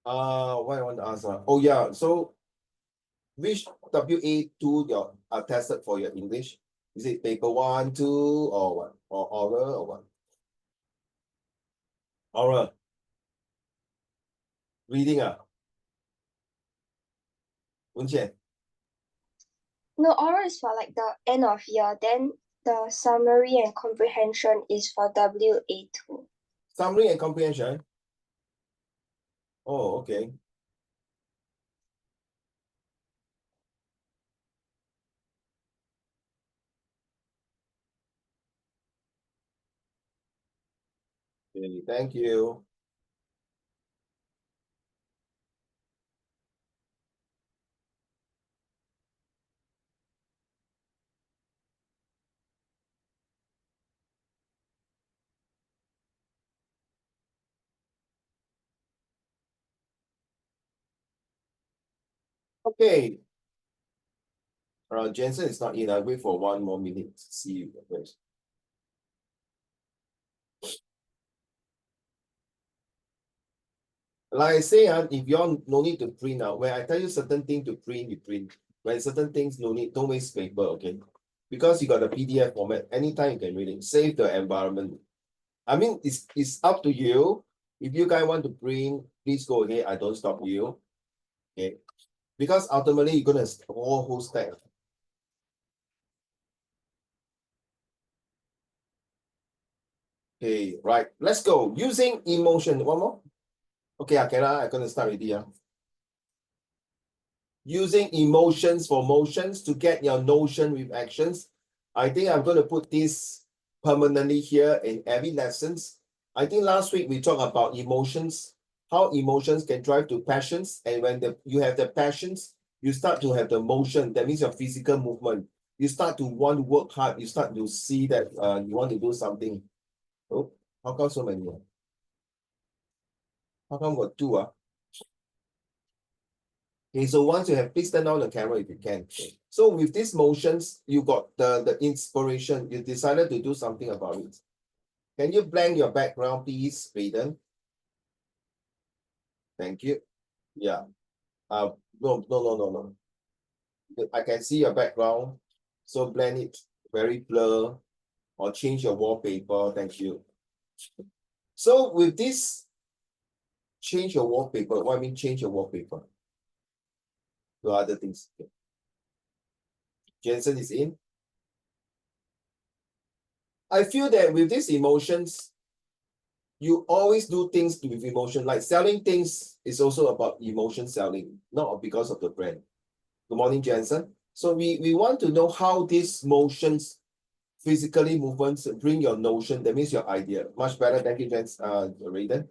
What I want to ask? Oh yeah. So which WA2 you are tested for your English? Is it paper one, two, or what? Or oral or what? Oral. Reading Wenqian. No, oral is for like the end of year. Then the summary and comprehension is for WA2. Summary and comprehension. Oh, okay. Okay, thank you. Okay. Jensen is not in. I'll wait for 1 more minute to see you first. Like I say, if you all no need to print out, when I tell you certain thing to print, you print. When certain things no need, don't waste paper, okay? Because you got the PDF format, anytime you can read it. Save the environment. I mean, it's up to you. If you guys want to print, please go ahead. I don't stop you. Okay. Because ultimately you're gonna whole stack. Okay, right. Let's go. Using emotion. One more. Okay, I'm gonna start with you. Using emotions for motions to get your notion with actions. I think I'm going to put this permanently here in every lessons. I think last week we talked about emotions, how emotions can drive to passions. And when you have the passions, you start to have the motion. That means your physical movement. You start to want to work hard. You start to see that you want to do something. Oh, how come so many? How come got two? Okay, so once you have, please turn on the camera if you can. So with these motions, you got the inspiration. You decided to do something about it. Can you blank your background, please, Raiden? Thank you. Yeah. No. I can see your background. So blend it very blur or change your wallpaper. Thank you. So with this, change your wallpaper. What I mean change your wallpaper? To other things. Okay. Jensen is in. I feel that with these emotions, you always do things with emotion. Like selling things is also about emotion selling, not because of the brand. Good morning, Jensen. So we want to know how these motions, physically movements, bring your notion. That means your idea. Much better. Thank you, Raiden.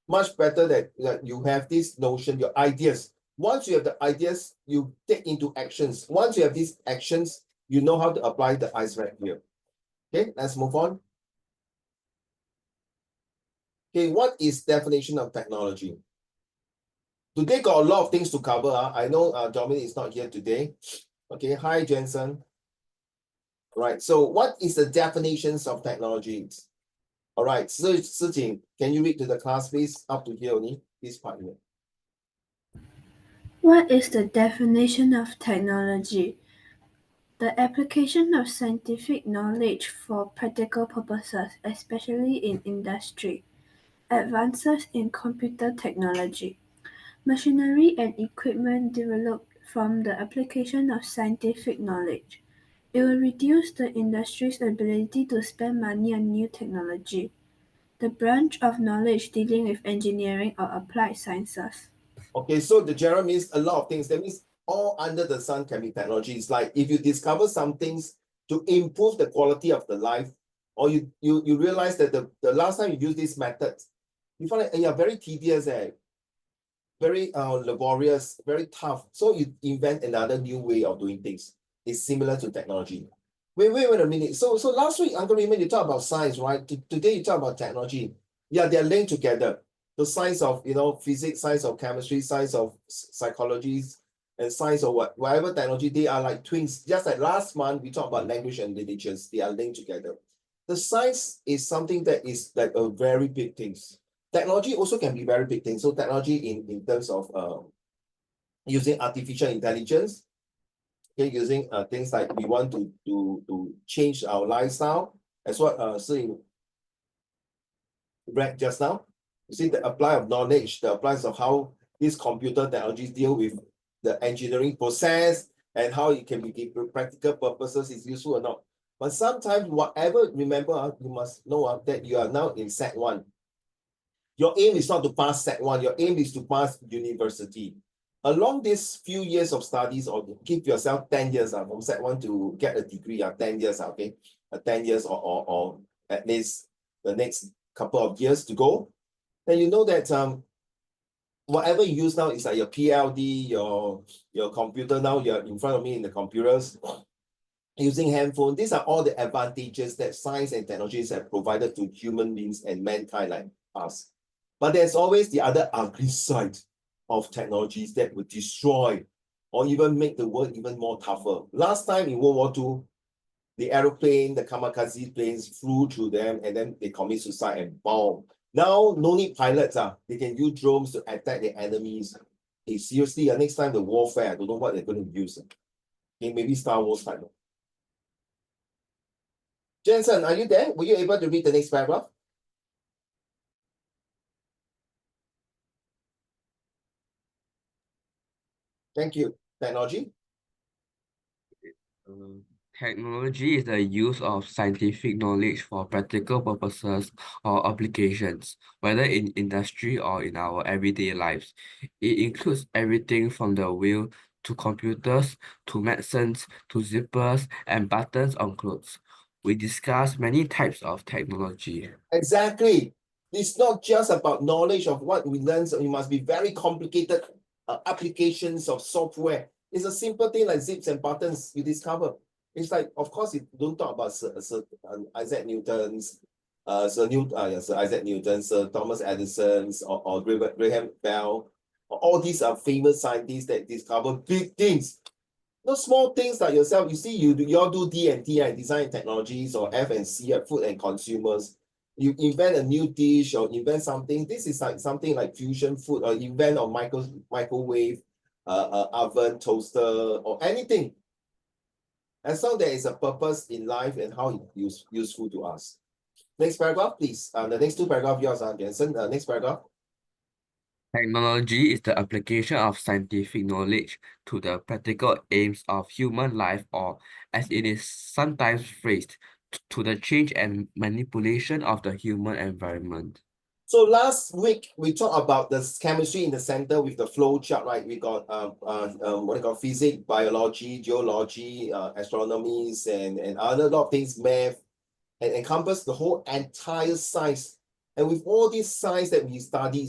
Much better that you have this notion, your ideas. Once you have the ideas, you take into actions. Once you have these actions, you know how to apply the ice right here. Okay, let's move on. Okay, what is definition of technology? Today got a lot of things to cover. I know Dominic is not here today. Okay, hi Jensen. Right, so what is the definitions of technologies? All right, so Sijing, can you read to the class, please? Up to here only, this part here. What is the definition of technology? The application of scientific knowledge for practical purposes, especially in industry. Advances in computer technology. Machinery and equipment developed from the application of scientific knowledge. It will reduce the industry's ability to spend money on new technology. The branch of knowledge dealing with engineering or applied sciences. Okay, so the general means a lot of things. That means all under the sun can be technology. It's like if you discover some things to improve the quality of the life, or you realize that the last time you use this method, you find it very tedious, very laborious, very tough. So you invent another new way of doing things. It's similar to technology. Wait a minute. So last week, Uncle Raymond, you talk about science, right? Today you talk about technology. Yeah, they're linked together. The science of physics, science of chemistry, science of psychology, and science of whatever technology, they are like twins. Just like last month, we talked about language and literatures. They are linked together. The science is something that is like a very big thing. Technology also can be very big thing. So technology in terms of using artificial intelligence, okay, using things like we want to change our lifestyle, as what Shi read just now. You see the apply of knowledge, the applies of how these computer technologies deal with the engineering process and how it can be for practical purposes is useful or not. But sometimes whatever, remember, you must know that you are now in Sec 1. Your aim is not to pass Sec 1, your aim is to pass university. Along these few years of studies, or give yourself 10 years from Sec 1 to get a degree, 10 years, okay? 10 years or at least the next couple of years to go. Then you know that whatever you use now is like your PLD, your computer now, you're in front of me in the computers, using handphone. These are all the advantages that science and technologies have provided to human beings and mankind like us. But there's always the other ugly side of technologies that would destroy or even make the world even more tougher. Last time in World War II, the aeroplane, the kamikaze planes flew through them and then they commit suicide and bomb. Now, no need pilots. They can use drones to attack the enemies. Hey, seriously, next time the warfare, I don't know what they're going to use. Okay, maybe Star Wars type. Jensen, are you there? Were you able to read the next paragraph? Thank you. Technology? Technology is the use of scientific knowledge for practical purposes or applications, whether in industry or in our everyday lives. It includes everything from the wheel to computers, to medicines, to zippers and buttons on clothes. We discuss many types of technology. Exactly. It's not just about knowledge of what we learn, so it must be very complicated applications of software. It's a simple thing like zips and buttons you discover. It's like, of course, you don't talk about Isaac Newton's, Sir Isaac Newton, Sir Thomas Edison's, or Graham Bell. All these are famous scientists that discover big things. No small things like yourself. You see, you all do D&T, right? Design technologies, or F&C, food and consumers. You invent a new dish or invent something. This is like something like fusion food, or invent a microwave, oven, toaster, or anything. As long as there is a purpose in life and how it is useful to us. Next paragraph, please. The next two paragraphs, yours, Jensen. Next paragraph. Technology is the application of scientific knowledge to the practical aims of human life, or, as it is sometimes phrased, to the change and manipulation of the human environment. So last week we talked about the chemistry in the center with the flow chart, right? We got what we call physics, biology, geology, astronomies, and other lot of things, math, and encompass the whole entire science. And with all these science that we study,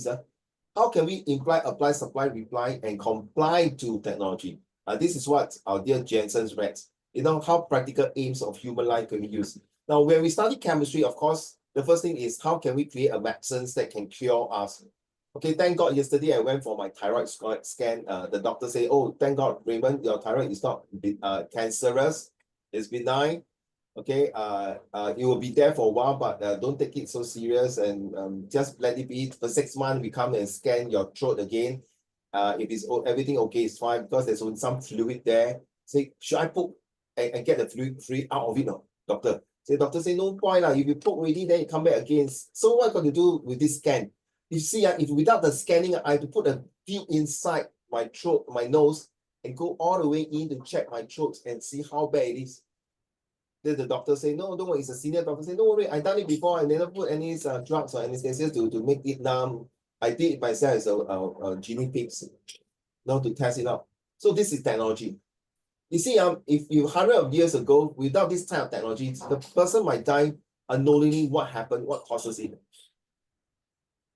how can we imply, apply, supply, reply, and comply to technology? This is what our dear Jensen's read. You know, how practical aims of human life can be used. Now, when we study chemistry, of course, the first thing is how can we create a medicine that can cure us? Okay, thank God yesterday I went for my thyroid scan. The doctor say, oh, thank God, Raymond, your thyroid is not cancerous, it's benign. Okay, it will be there for a while, but don't take it so serious, and just let it be. For 6 months, we come and scan your throat again. If it's everything okay, it's fine, because there's some fluid there. Say, should I poke and get the fluid out of it? No, doctor. Doctor say no point. If you poke already, then you come back again. So what I got to do with this scan? You see, if without the scanning, I have to put a tube inside my throat, my nose, and go all the way in to check my throat and see how bad it is. Then the doctor say, no, don't worry. It's a senior doctor say, don't worry. I done it before. I never put any drugs or anesthesia to make it numb. I did it myself as a guinea pigs, to test it out. So this is technology. You see, if you 100 years ago, without this type of technology, the person might die unknowingly. What happened? What causes it?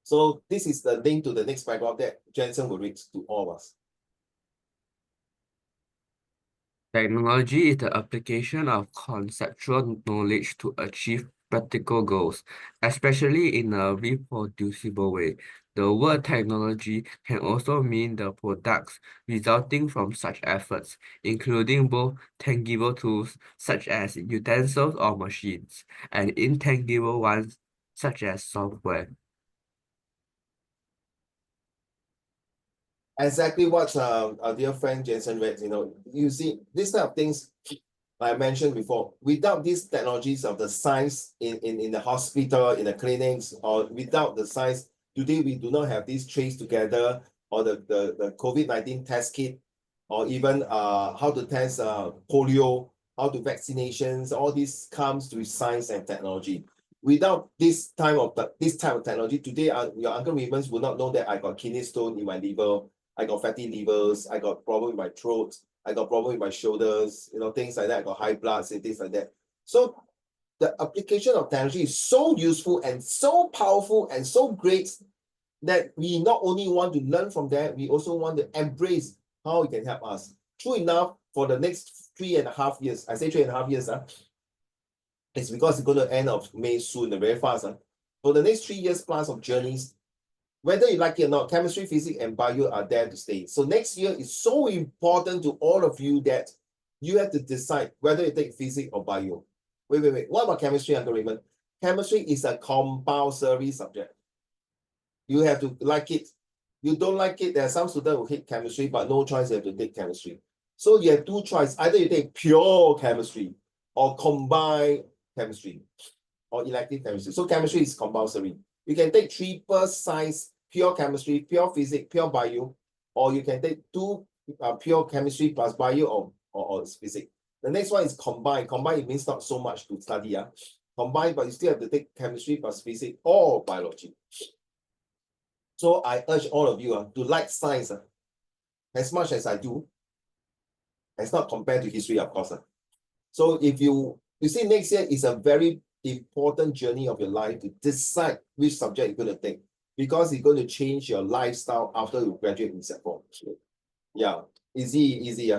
So this is the link to the next paragraph that Jensen will read to all of us. Technology is the application of conceptual knowledge to achieve practical goals, especially in a reproducible way. The word technology can also mean the products resulting from such efforts, including both tangible tools such as utensils or machines, and intangible ones such as software. exactly what our dear friend Jensen read, you see, this type of things I mentioned before, without these technologies of the science in the hospital, in the clinics, or without the science, today we do not have these trace together, or the COVID-19 test kit, or even how to test polio, how to vaccinations, all this comes with science and technology. Without this type of technology, today your Uncle Raymond would not know that I got kidney stone in my liver, I got fatty livers, I got problem with my throat, I got problem with my shoulders, things like that. I got high blood and things like that. So the application of technology is so useful and so powerful and so great that we not only want to learn from that, we also want to embrace how it can help us. True enough, for the next 3.5 years, I say 3.5 years, it's because it's going to end of May soon, very fast. For the next 3 years plus of journeys, whether you like it or not, chemistry, physics, and bio are there to stay. So next year is so important to all of you that you have to decide whether you take physics or bio. Wait. What about chemistry, Uncle Raymond? Chemistry is a compulsory subject. You have to like it. You don't like it, there are some students who hate chemistry, but no choice, you have to take chemistry. So you have two choices. Either you take pure chemistry or combined chemistry or elective chemistry. So chemistry is compulsory. You can take triple science, pure chemistry, pure physics, pure bio, or you can take two pure chemistry plus bio or physics. The next one is combined. Combined, it means not so much to study. Combined, but you still have to take chemistry plus physics or biology. So I urge all of you to like science as much as I do. It's not compared to history, of course. So if you see, next year is a very important journey of your life to decide which subject you're going to take, because it's going to change your lifestyle after you graduate in Sec4. Yeah, easy.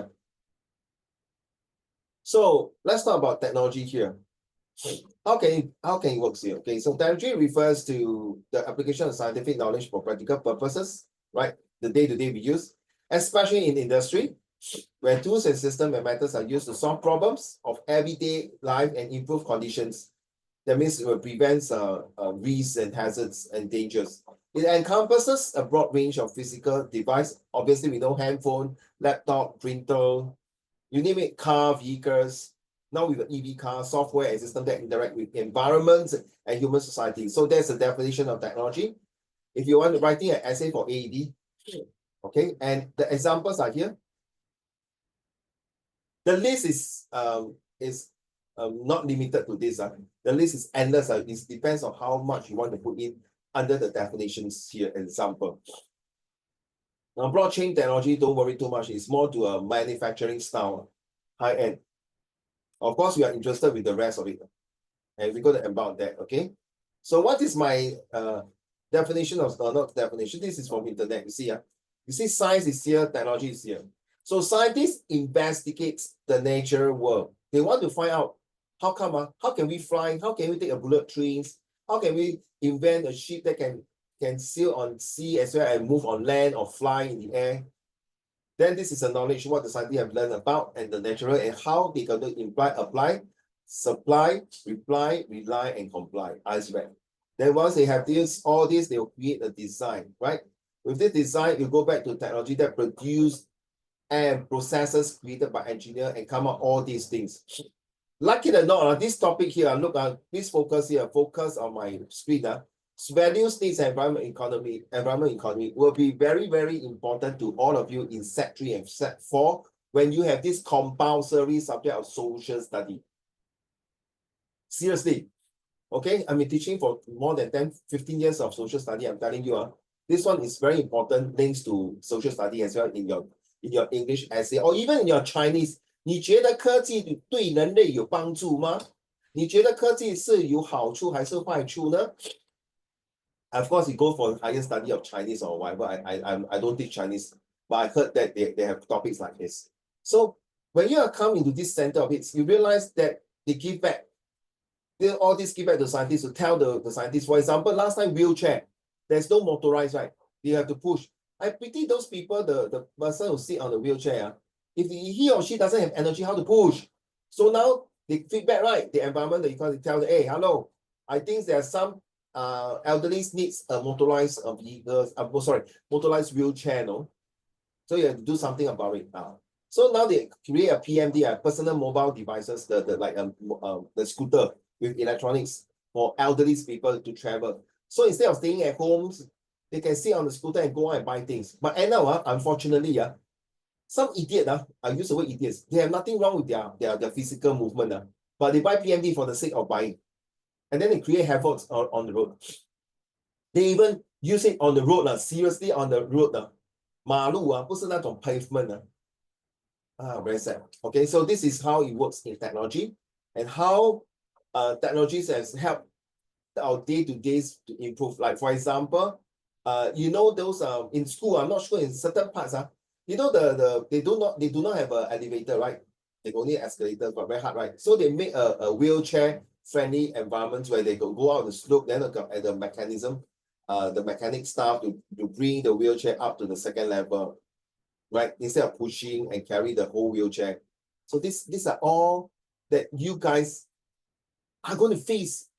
So let's talk about technology here. How can it work here? Okay, so technology refers to the application of scientific knowledge for practical purposes, right? The day-to-day we use, especially in industry, where tools and systems and methods are used to solve problems of everyday life and improve conditions. That means it will prevent risks and hazards and dangers. It encompasses a broad range of physical device. Obviously, we know handphone, laptop, printer, you name it, car, vehicles. Now with the EV car, software and systems that interact with environments and human society. So there's a definition of technology. If you want to writing an essay for AED, okay, and the examples are here. The list is not limited to this. The list is endless. It depends on how much you want to put in under the definitions here. Example. Now, blockchain technology, don't worry too much. It's more to a manufacturing style, high end. Of course, we are interested with the rest of it, and we're going to embark that. Okay. So, what is my definition of not definition? This is from internet. You see, science is here, technology is here. So scientists investigate the natural world. They want to find out how can we fly? How can we take a bullet trains? How can we invent a ship that can sail on sea as well and move on land or fly in the air? Then this is a knowledge what the scientists have learned about and the natural and how they can apply, supply, reply, rely, and comply. Iceberg. Then once they have all this, they will create a design, right? With this design, you go back to technology that produce and processes created by engineer and come out all these things. Like it or not, this topic here, look at this focus on my screen. Values, needs, and environment economy will be very, very important to all of you in Sec 3 and Sec4 when you have this compulsory subject of social study. Seriously, okay, I've been teaching for more than 10-15 years of social study. I'm telling you, this one is very important, links to social study as well in your English essay or even in your Chinese. 你觉得科技对人类有帮助吗？你觉得科技是有好处还是坏处呢？ Of course, you go for higher study of Chinese or whatever. I don't teach Chinese, but I heard that they have topics like this. So when you are coming into this center of it, you realize that they give back. All this give back to scientists to tell the scientists. For example, last time wheelchair, there's no motorized, right? You have to push. I pity those people, the person who sit on the wheelchair. If he or she doesn't have energy, how to push? So now they feedback, right? The environment, the economy tell them, hey, hello, I think there are some elderly needs a motorized motorized wheelchair, no? So you have to do something about it now. So now they create a PMD, personal mobile devices, the scooter with electronics for elderly people to travel. So instead of staying at homes, they can sit on the scooter and go out and buy things. But now, unfortunately, some idiot, I use the word idiots, they have nothing wrong with their physical movement, but they buy PMD for the sake of buying. And then they create havoc on the road. They even use it on the road, seriously on the road. 马路不是那种 pavement. Very sad. Okay, so this is how it works in technology and how technologies has helped our day-to-days to improve. Like for example, you know those in school, I'm not sure in certain parts, you know they do not have an elevator, right? They only escalators, but very hard, right? So they make a wheelchair friendly environment where they go out the slope, then at the mechanism, the mechanic staff to bring the wheelchair up to the second level, right? Instead of pushing and carry the whole wheelchair. So these are all that you guys are going to face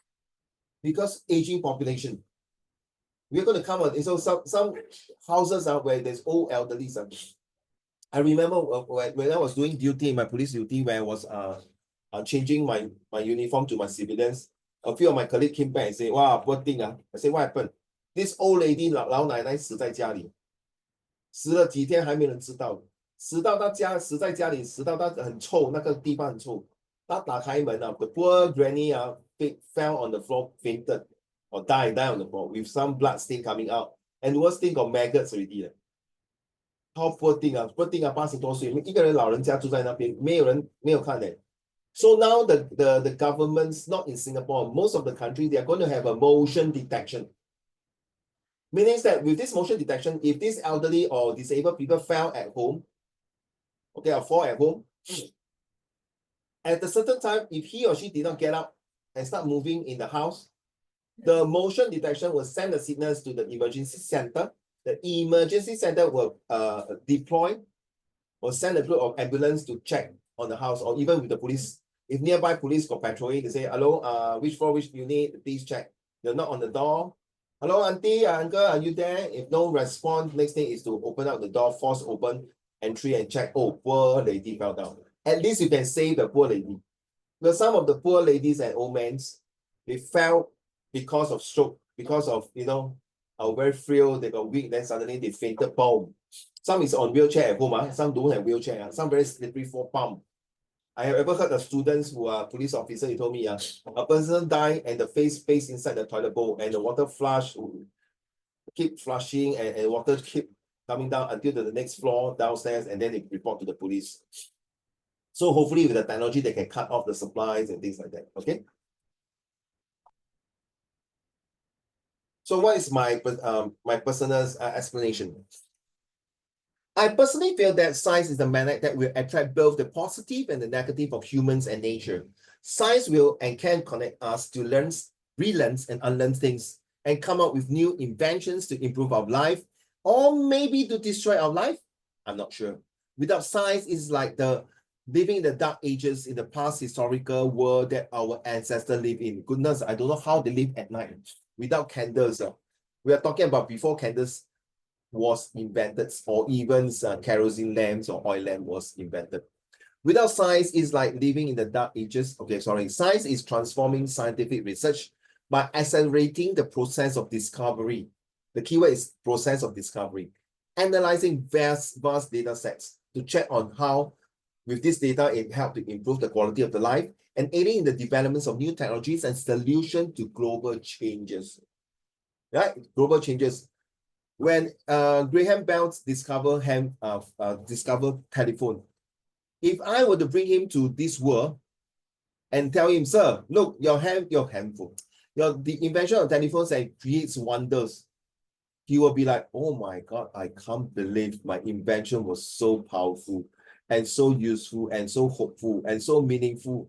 because aging population. We're going to come on. So some houses where there's old elderly. I remember when I was doing duty, my police duty, where I was changing my uniform to my civilians, a few of my colleagues came back and say, wow, poor thing. I said, what happened? This old lady, 老奶奶死在家里，死了几天还没人知道，死到她死在家里，死到她很臭，那个地方很臭。她打开门the poor granny fell on the floor, fainted or died on the floor with some blood stain coming out, and the worst thing got maggots already. How poor thing 80多岁，一个人老人家住在那边，没有看的。So now the governments, not in Singapore, most of the country, they are going to have a motion detection. Meaning that with this motion detection, if this elderly or disabled people fell at home, okay, or fall at home, at a certain time, if he or she did not get up and start moving in the house, the motion detection will send the signals to the emergency center. The emergency center will deploy or send a group of ambulance to check on the house, or even with the police. If nearby police got patrolling, they say, hello, which floor, which unit, please check. They'll knock on the door. Hello, auntie, uncle, are you there? If no response, next thing is to open up the door, force open entry and check. Oh, poor lady fell down. At least you can save the poor lady. Because some of the poor ladies and old men, they fell because of stroke, because of, very frail, they got weak, then suddenly they fainted, boom. Some is on wheelchair at home, some don't have wheelchair, some very slippery, fall, pump. I have ever heard of students who are police officers, he told me, a person died and the face inside the toilet bowl and the water flush, keep flushing and water keep coming down until the next floor downstairs, and then they report to the police. So hopefully with the technology, they can cut off the supplies and things like that, okay? So what is my personal explanation? I personally feel that science is the magnet that will attract both the positive and the negative of humans and nature. Science will and can connect us to learn, relearn, and unlearn things and come up with new inventions to improve our life, or maybe to destroy our life. I'm not sure. Without science, it's like living in the dark ages in the past historical world that our ancestors live in. Goodness, I don't know how they live at night without candles. We are talking about before candles was invented, or even kerosene lamps or oil lamp was invented. Without science, it's like living in the dark ages. Okay, sorry. Science is transforming scientific research by accelerating the process of discovery. The keyword is process of discovery. Analyzing vast data sets to check on how, with this data, it helped to improve the quality of the life and aiding in the developments of new technologies and solutions to global changes. Right? Global changes. When Graham Bell discovered telephone, if I were to bring him to this world and tell him, sir, look, your handphone, the invention of telephones and creates wonders, he will be like, oh my God, I can't believe my invention was so powerful and so useful and so hopeful and so meaningful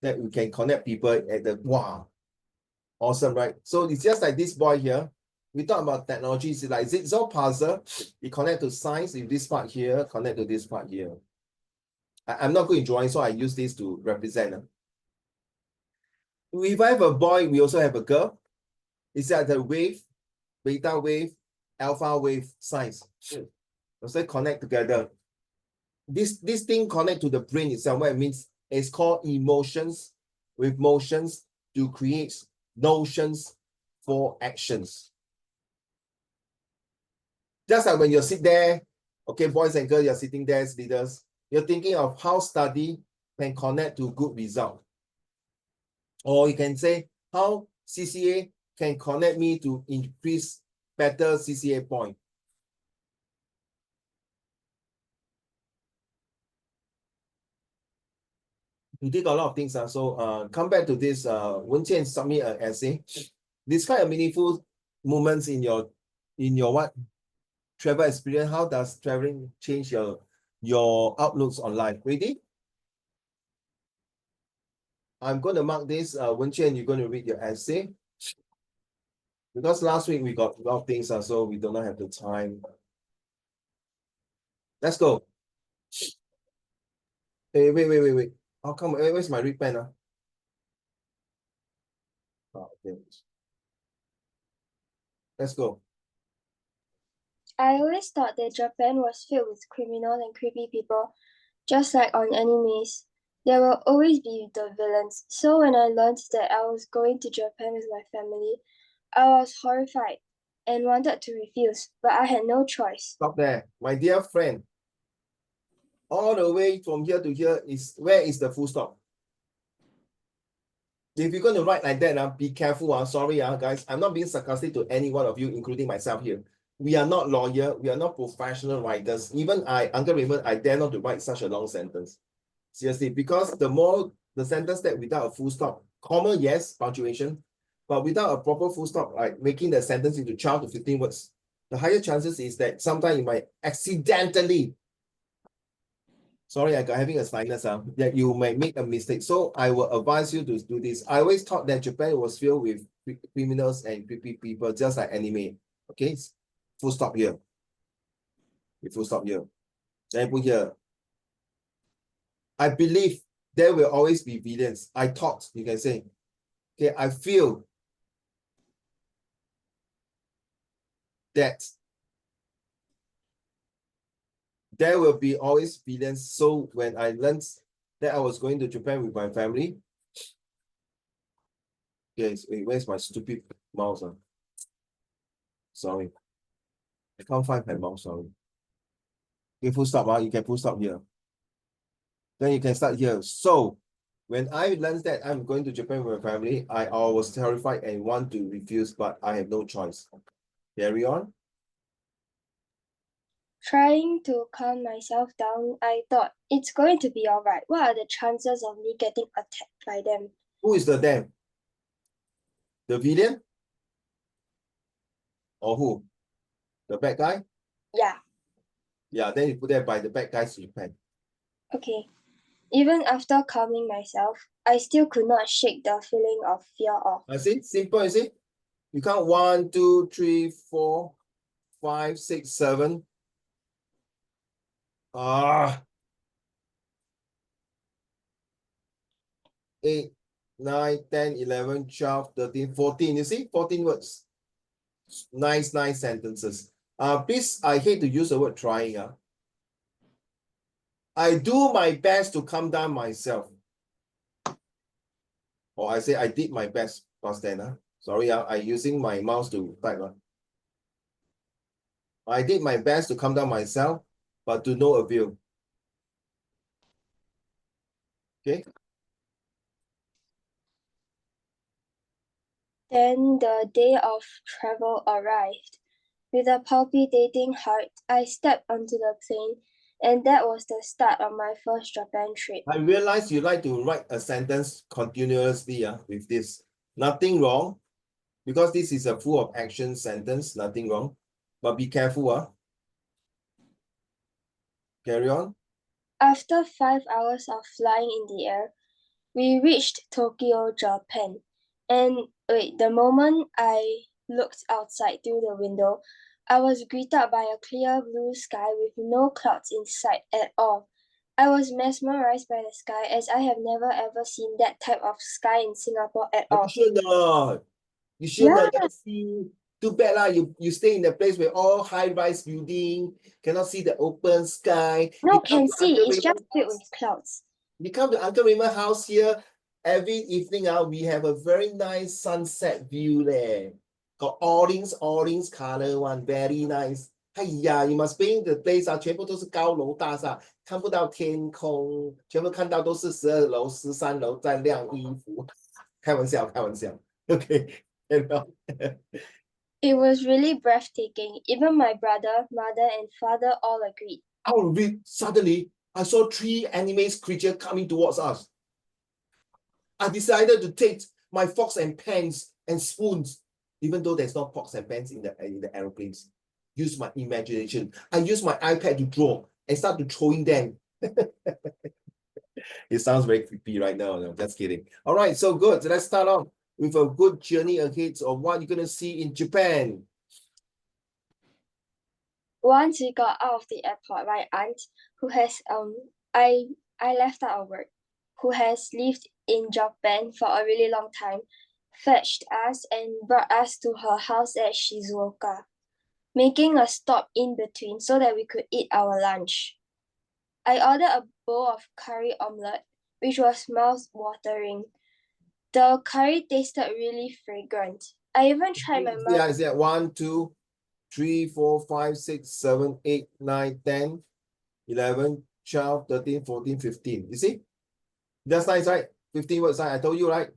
that we can connect people at the, wow, awesome, right? So it's just like this boy here. We talk about technology, it's like jigsaw puzzle. You connect to science in this part here, connect to this part here. I'm not good in drawing, so I use this to represent. If I have a boy, we also have a girl. It's like the wave, beta wave, alpha wave science. say connect together. This thing connect to the brain itself. What it means is called emotions with motions to create notions for actions. Just like when you sit there, okay, boys and girls, you're sitting there as leaders, you're thinking of how study can connect to good result. Or you can say how CCA can connect me to increase better CCA point. You did a lot of things. So come back to this. Wen Qian submit an essay. Describe a meaningful moments in your what travel experience. How does traveling change your outlooks on life? Ready? I'm going to mark this. Wen Qian, you're going to read your essay. Because last week we got a lot of things, so we do not have the time. Let's go. Hey, wait. How come? Where's my red pen? Oh, okay. Let's go. I always thought that Japan was filled with criminals and creepy people, just like on animes. There will always be the villains. So when I learned that I was going to Japan with my family, I was horrified and wanted to refuse, but I had no choice. Stop there. My dear friend. All the way from here to here is where is the full stop? If you're going to write like that, be careful. Sorry, guys. I'm not being sarcastic to any one of you, including myself here. We are not lawyers. We are not professional writers. Even I, Uncle Raymond, I dare not to write such a long sentence. Seriously, because the sentence that without a full stop, comma, yes, punctuation, but without a proper full stop, like making the sentence into 12 to 15 words, the higher chances is that sometimes you might accidentally, sorry, I got having a sinus, that you may make a mistake. So I will advise you to do this. I always thought that Japan was filled with criminals and creepy people, just like anime. Okay, full stop here. Full stop here. Then put here. I believe there will always be villains. I thought, you can say. Okay, I feel that there will be always villains. So when I learned that I was going to Japan with my family, yes, wait, where's my stupid mouse? Sorry. I can't find my mouse, sorry. Okay, full stop, you can full stop here. Then you can start here. So when I learned that I'm going to Japan with my family, I was terrified and want to refuse, but I have no choice. Carry on. Trying to calm myself down, I thought, it's going to be alright. What are the chances of me getting attacked by them? Who is the them? The villain? Or who? The bad guy? Yeah, Yeah, then you put that by the bad guys in Japan. okay. Even after calming myself, I still could not shake the feeling of fear off. I see, simple, you see? You count 1, 2, 3, 4, 5, 6, 7. 8, 9, 10, 11, 12, 13, 14. You see? 14 words. Nice sentences. Please, I hate to use the word trying. I do my best to calm down myself. Or I say I did my best past then. Sorry, I using my mouse to type. I did my best to calm down myself, but to no avail. Okay. Then the day of travel arrived. With a palpitating heart, I stepped onto the plane, and that was the start of my first Japan trip. I realize you like to write a sentence continuously with this. Nothing wrong, because this is a full of action sentence, nothing wrong. But be careful. Carry on. After 5 hours of flying in the air, we reached Tokyo, Japan. And wait, the moment I looked outside through the window, I was greeted by a clear blue sky with no clouds in sight at all. I was mesmerized by the sky as I have never ever seen that type of sky in Singapore at You all. should not. You should Yeah. not. Let's see Too bad lah, you stay in a place where all high-rise building, cannot see the open sky. No, You come can to see. Uncle It's just Raymond's filled house. with clouds. You come to Uncle Raymond's house here, every evening we have a very nice sunset view there. Got orange color one, very nice. 哎呀 you must be in the place 全部都是高楼大厦，看不到天空，全部看到都是12楼、13楼在晾衣服。开玩笑。OK， It was really breathtaking. Even my brother, mother, and father all agreed. Out of it, suddenly, I saw 3 anime creatures coming towards us. I decided to take my forks and pans and spoons, even though there's no forks and pans in the aeroplanes. Use my imagination. I use my iPad to draw and start to throwing them. It sounds very creepy right now. No, just kidding. All right, so good. So let's start off with a good journey ahead of what you're gonna see in Japan. Once we got out of the airport, my aunt, who has I left out a word, who has lived in Japan for a really long time, fetched us and brought us to her house at Shizuoka, making a stop in between so that we could eat our lunch. I ordered a bowl of curry omelette, which was mouth-watering. The curry tasted really fragrant. I even tried my mother. Yeah, 1, 2, 3, 4, 5, 6, 7, 8, 9, 10, 11, 12, 13, 14, 15. You see? That's nice, right? 15 words, right? I told you, right?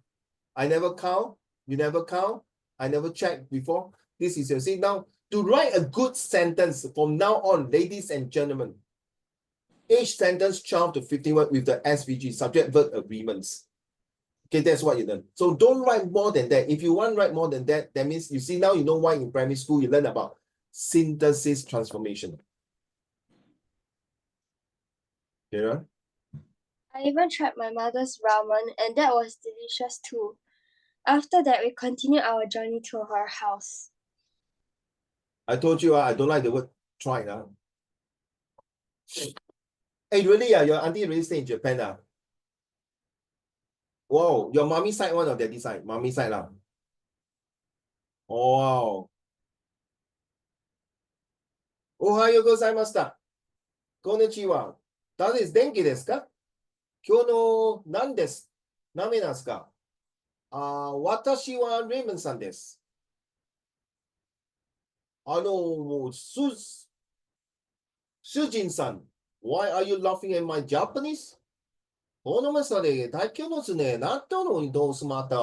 I never count. You never count. I never checked before. This is your see now. To write a good sentence from now on, ladies and gentlemen, each sentence 12 to 15 words with the SVG, subject verb agreements. Okay, that's what you learn. So don't write more than that. If you want to write more than that, that means you see now you know why in primary school you learn about synthesis transformation. Yeah. I even tried my mother's ramen, and that was delicious too. After that, we continued our journey to her house. I told you I don't like the word try now. Hey, really? Your auntie really stay in Japan? Wow, your mommy side one or daddy side? Mommy side lah. Oh, wow. Ohayo gozaimashita. Konnichiwa. 誰です電気ですか今日の何です何名なんですか私はレイモンさんです。主人さん、why are you laughing at my Japanese? このまさで大気のですね、なったのにどうすまた。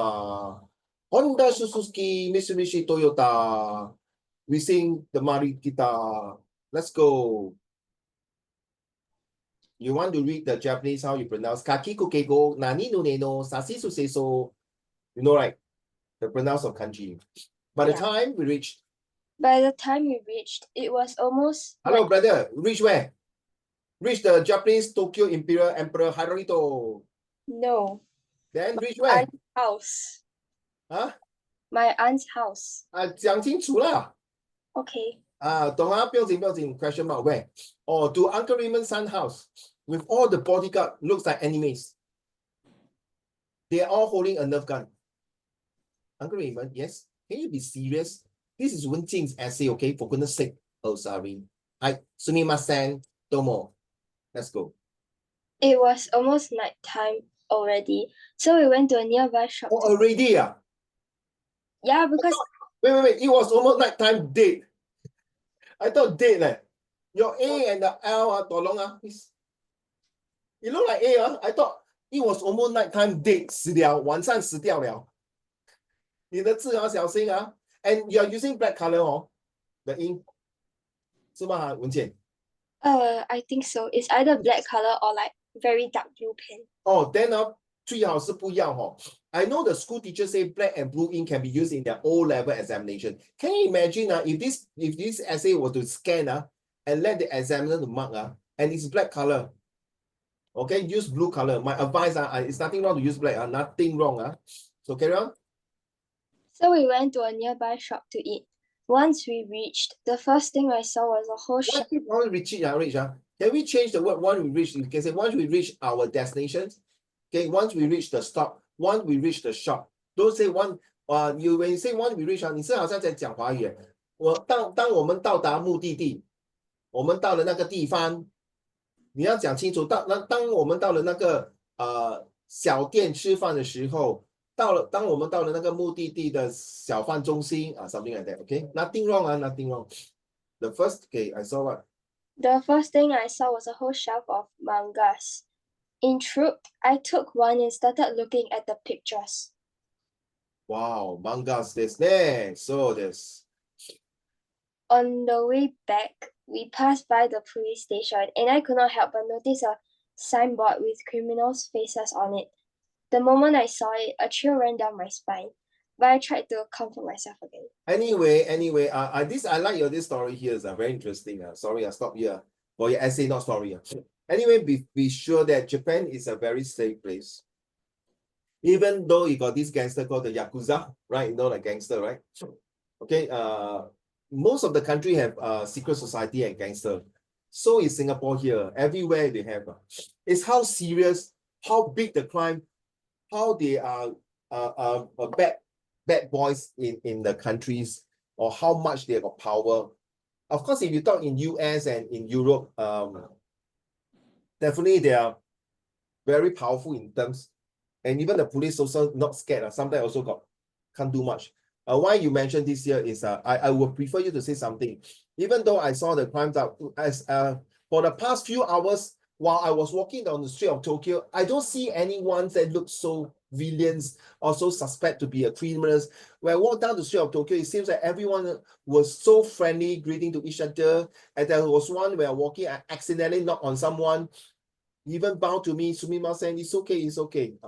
ホンダ、スズキ、ミスミシ、トヨタ。We sing the Marikita. Let's go. You want to read the Japanese, how you pronounce kaki kokego, nani no ne no, sasi su se so. You know, right? The pronounce of kanji. By the time we reached. By the time we reached, it was almost. Hello, brother. Reach where? Reach the Japanese Tokyo Imperial Emperor Hirohito. No. Then reach where? Aunt's house. Huh? My aunt's house. 讲清楚啦。Okay. 懂啊，不用紧 question mark where? Oh, to Uncle Raymond's son house with all the bodyguard looks like enemies. They are all holding a Nerf gun. Uncle Raymond, yes. Can you be serious? This is Wenjing's essay, okay? For goodness sake. Oh, sorry. Sumimasen, domo. Let's go. It was almost nighttime already, so we went to a nearby shop. Oh, already? Yeah, because. Wait. It was almost nighttime date. I thought date, like. Your A and the L tolong please. You look like A, I thought it was almost nighttime date, 死了，晚上死掉了。你的字小心啊。And you are using black color, the ink. 是吗，文倩？ I think so. It's either black color or like very dark blue pen. Oh, then 最好是不要I know the school teacher say black and blue ink can be used in their O-level examination. Can you imagine if this essay was to scan and let the examiner to mark and it's black color. Okay, use blue color. My advice it's nothing wrong to use black. Nothing wrong. So carry on. So we went to a nearby shop to eat. Once we reached, the first thing I saw was a whole shop. Once we reach, can we change the word once we reach? You can say once we reach our destination. Okay, once we reach the stop, once we reach the shop. Don't say once you when you say once we reach 啊，你是好像在讲华语耶。当我们到达目的地，我们到了那个地方，你要讲清楚。当我们到了那个小店吃饭的时候，当我们到了那个目的地的小贩中心啊，something like that. Okay, nothing wrong 啊，nothing wrong. The first, okay, I saw what? The first thing I saw was a whole shelf of mangas. Intrigued, I took one and started looking at the pictures. Wow, mangas ですね。そうです。On the way back, we passed by the police station, and I could not help but notice a signboard with criminals' faces on it. The moment I saw it, a chill ran down my spine, but I tried to comfort myself again. Anyway, I like this story here is very interesting. Sorry, I stop here for your essay, not story. Anyway, be sure that Japan is a very safe place. Even though you got this gangster called the Yakuza, right? You know, like gangster, right? Okay, most of the country have secret society and gangster. So is Singapore here. Everywhere they have. It's how serious, how big the crime, how they are bad boys in the countries, or how much they got power. Of course, if you talk in US and in Europe, definitely they are very powerful in terms, and even the police also not scared. Sometimes also can't do much. Why you mentioned this here is I would prefer you to say something. Even though I saw the crimes out as for the past few hours while I was walking down the street of Tokyo, I don't see anyone that looks so villains or so suspect to be a criminals. When I walked down the street of Tokyo, it seems that everyone was so friendly, greeting to each other. And there was one where walking, I accidentally knocked on someone, even bow to me, sumimasen, it's okay,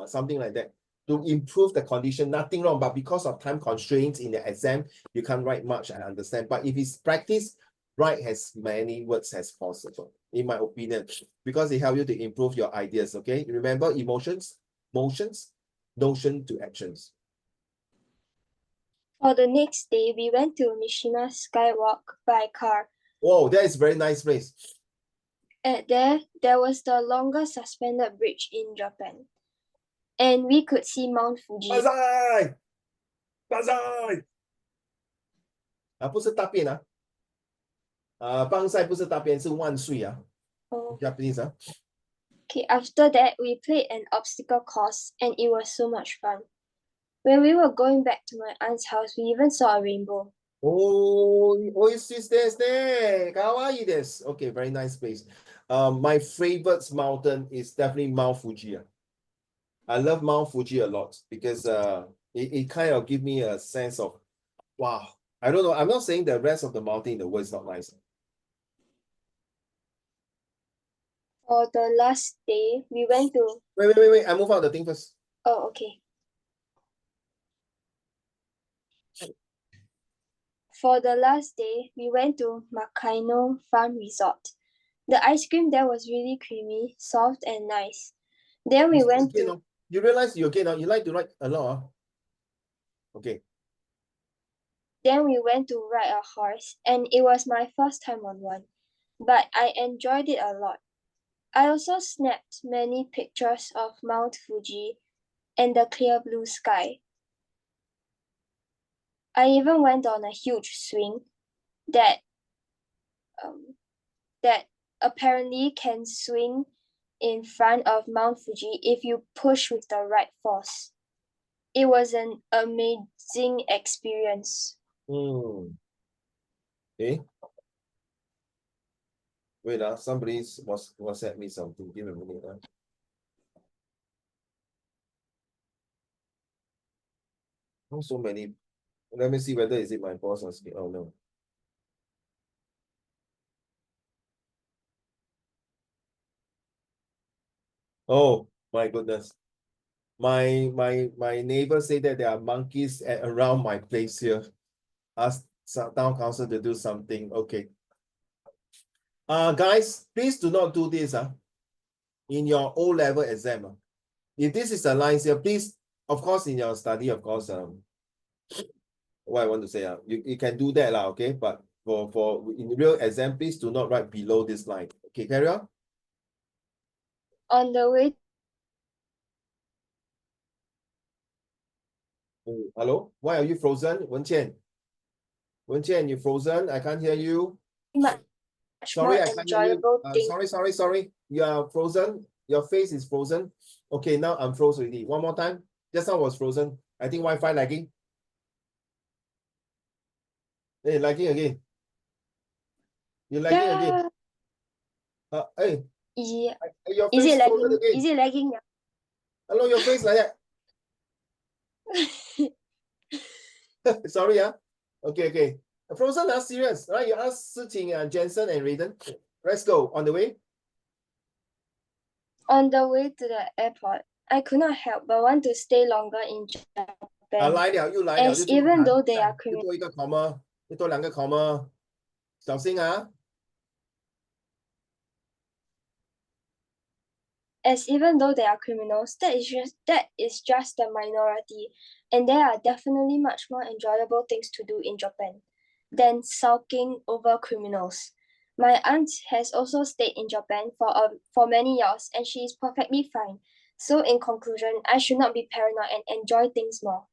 something like that. To improve the condition, nothing wrong, but because of time constraints in the exam, you can't write much, I understand. But if it's practice, write as many words as possible, in my opinion, because it helps you to improve your ideas, okay? Remember emotions, motions, notion to actions. For the next day, we went to Mishima Skywalk by car. Whoa, that is a very nice place. At there was the longest suspended bridge in Japan, and we could see Mount Fuji. Banzai! Banzai! 不是大便邦赛不是大便，是万岁啊。Oh. Japanese Okay, after that, we played an obstacle course, and it was so much fun. When we were going back to my aunt's house, we even saw a rainbow. Oh, oishi desu ne. Kawaii desu. Okay, very nice place. My favorite mountain is definitely Mount Fuji. I love Mount Fuji a lot because it kind of gives me a sense of wow. I don't know. I'm not saying the rest of the mountain in the world is not nice. For the last day, we went to... Wait. I move out the thing first. Oh, okay. For the last day, we went to Makaino Farm Resort. The ice cream there was really creamy, soft, and nice. Then we went to... You realize you're okay now. You like to ride a lot. Okay. Then we went to ride a horse, and it was my first time on one, but I enjoyed it a lot. I also snapped many pictures of Mount Fuji and the clear blue sky. I even went on a huge swing that apparently can swing in front of Mount Fuji if you push with the right force. It was an amazing experience. Okay. Wait, somebody WhatsApp me something. Give me a minute. Oh, so many. Let me see whether is it my boss or speak. Oh no. Oh my goodness. My neighbor said that there are monkeys around my place here. Ask town council to do something. Okay. Guys, please do not do this in your O-level exam. If this is a line here, please, of course, in your study, of course, what I want to say, you can do that, okay? But for in real exam, please do not write below this line. Okay, carry on. On the way Oh, hello? Why are you frozen? Wenqian, you frozen? I can't hear you. Much Sorry, more I can't hear you. enjoyable thing. Sorry. You are frozen. Your face is frozen. Okay, now I'm frozen already. One more time. Just now I was frozen. I think Wi-Fi lagging. Hey, lagging again. You're lagging again. Yeah. Hey, Yeah. your Is face it frozen lagging? again. Is it lagging now? Hello, your face like that. Sorry, Okay. Frozen, serious. Right, you ask Siting, Jensen, and Raiden. Let's go. On the way. On the way to the airport, I could not help but want to stay longer in Japan, 来了，又来了， as 就这么 even 谈。 though they are 又 criminals. 多一个 comma， 又多两个 comma， 小心啊。 As even though they are criminals, that is just the minority, and there are definitely much more enjoyable things to do in Japan than sulking over criminals. My aunt has also stayed in Japan for many years, and she is perfectly fine. So, in conclusion, I should not be paranoid and enjoy things more.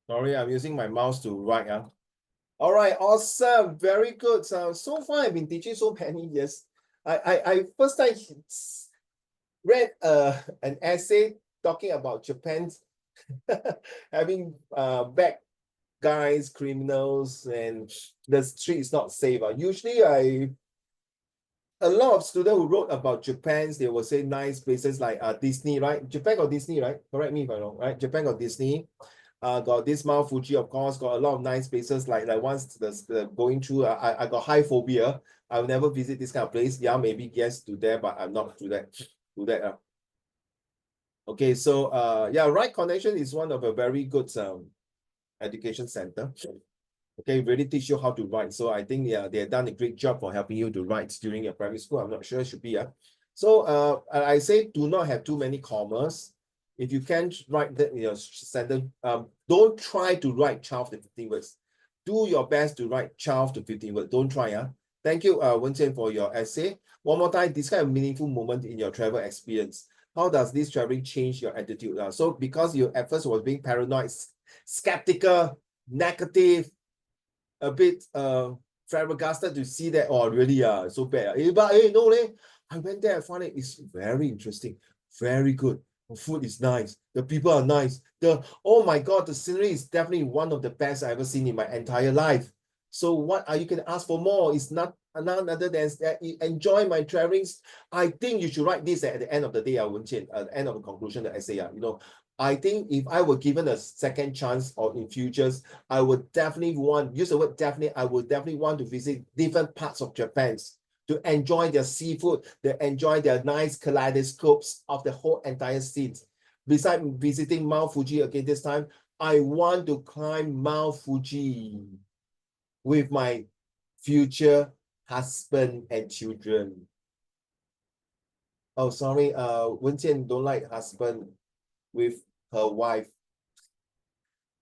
Sorry, I'm using my mouse to write. All right, awesome, very good. So far I've been teaching so many years. I first time read an essay talking about Japan's having bad guys, criminals, and the street is not safe. Usually a lot of students who wrote about Japan's, they will say nice places like Disney, right? Japan got Disney, right? Correct me if I'm wrong, right? Japan got Disney. Got this Mount Fuji, of course, got a lot of nice places like once the going through, I got high phobia. I'll never visit this kind of place. Yeah, maybe yes to there, but I'm not to that. Okay, so yeah, Right Connection is one of a very good education center. Okay, really teach you how to write. So I think yeah, they have done a great job for helping you to write during your primary school. I'm not sure it should be. So I say do not have too many commas. If you can't write that in your sentence, don't try to write 12 to 15 words. Do your best to write 12 to 15 words. Don't try. Thank you, Wenqian, for your essay. One more time, describe a meaningful moment in your travel experience. How does this traveling change your attitude? So because you at first was being paranoid, skeptical, negative, a bit flabbergasted to see that, oh, really, so bad. But no, I went there, I found it's very interesting, very good. The food is nice, the people are nice. Oh my God, the scenery is definitely one of the best I've ever seen in my entire life. So what are you can ask for more? It's none other than enjoy my travelings. I think you should write this at the end of the day, Wenqian, at the end of the conclusion, the essay. I think if I were given a second chance or in futures, I would definitely use the word definitely, I would definitely want to visit different parts of Japan to enjoy their seafood, to enjoy their nice kaleidoscopes of the whole entire scene. Besides visiting Mount Fuji again this time, I want to climb Mount Fuji with my future husband and children. Oh, sorry, Wenqian don't like husband with her wife.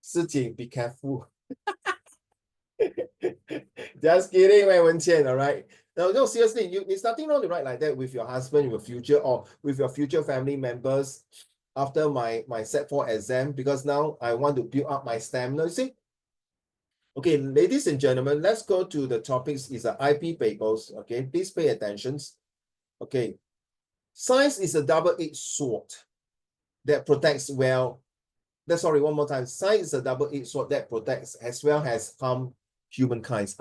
Siting, be careful. Just kidding, man, Wenqian, all right? No, seriously, it's nothing wrong to write like that with your husband, your future, or with your future family members after my Set 4 exam, because now I want to build up my stamina, you see? Okay, ladies and gentlemen, let's go to the topics. Is IP papers, okay? Please pay attention. Okay, science is a double-edged sword that protects sorry, one more time. Science is a double-edged sword that protects as well as harm humankind.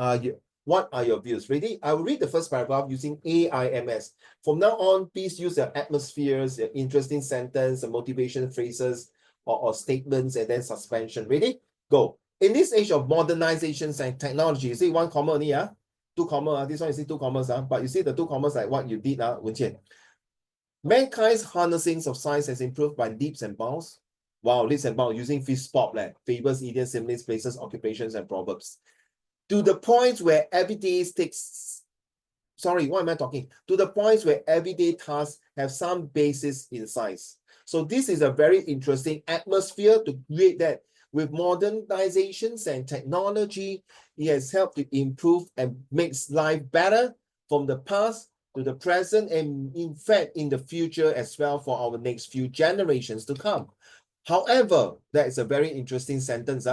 What are your views? Ready? I will read the first paragraph using AIMS. From now on, please use your atmospheres, your interesting sentence, motivation phrases, or statements, and then suspension. Ready? Go. In this age of modernizations and technology, you see one comma only, two comma. This one you see two commas, but you see the two commas like what you did, Wenqian. Mankind's harnessing of science has improved by leaps and bounds. Wow, leaps and bounds using fish spot, fables, idioms, similes, places, occupations, and proverbs. To the point where everyday takes, sorry, what am I talking? To the point where everyday tasks have some basis in science. So this is a very interesting atmosphere to create that. With modernizations and technology, it has helped to improve and makes life better from the past to the present, and in fact, in the future as well for our next few generations to come. However, that is a very interesting sentence.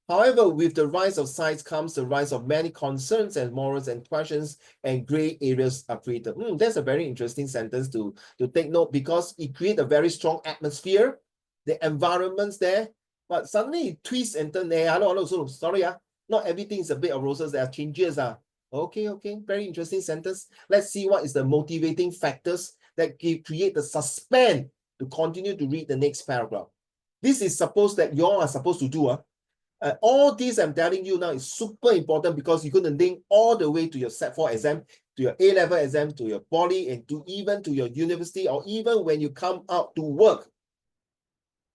However, with the rise of science comes the rise of many concerns and morals and questions, and gray areas are created. That's a very interesting sentence to take note, because it creates a very strong atmosphere, the environment's there, but suddenly it twists and turns. Hello, sorry, not everything is a bed of roses. There are changes. Okay, very interesting sentence. Let's see what is the motivating factors that create the suspense to continue to read the next paragraph. This is supposed that you all are supposed to do. All these I'm telling you now is super important, because you're going to link all the way to your Set 4 exam, to your A-level exam, to your poly, and to even to your university, or even when you come out to work.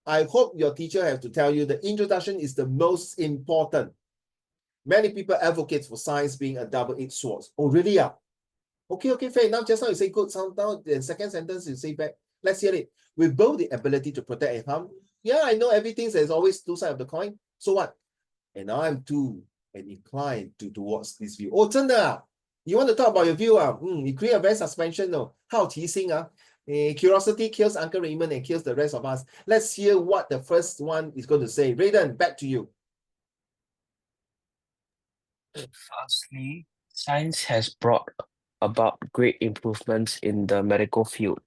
I hope your teacher has to tell you the introduction is the most important. Many people advocate for science being a double-edged sword. Oh, really? Okay, fair enough. Just now you say good, now the second sentence you say back. Let's hear it. With both the ability to protect and harm. Yeah, I know everything. There's always two sides of the coin. So what? And now I'm too inclined towards this view. Oh, 真的啊? You want to talk about your view? You create a very suspension. 好奇心啊. Curiosity kills Uncle Raymond and kills the rest of us. Let's hear what the first one is going to say. Raiden, back to you. Firstly, science has brought about great improvements in the medical field.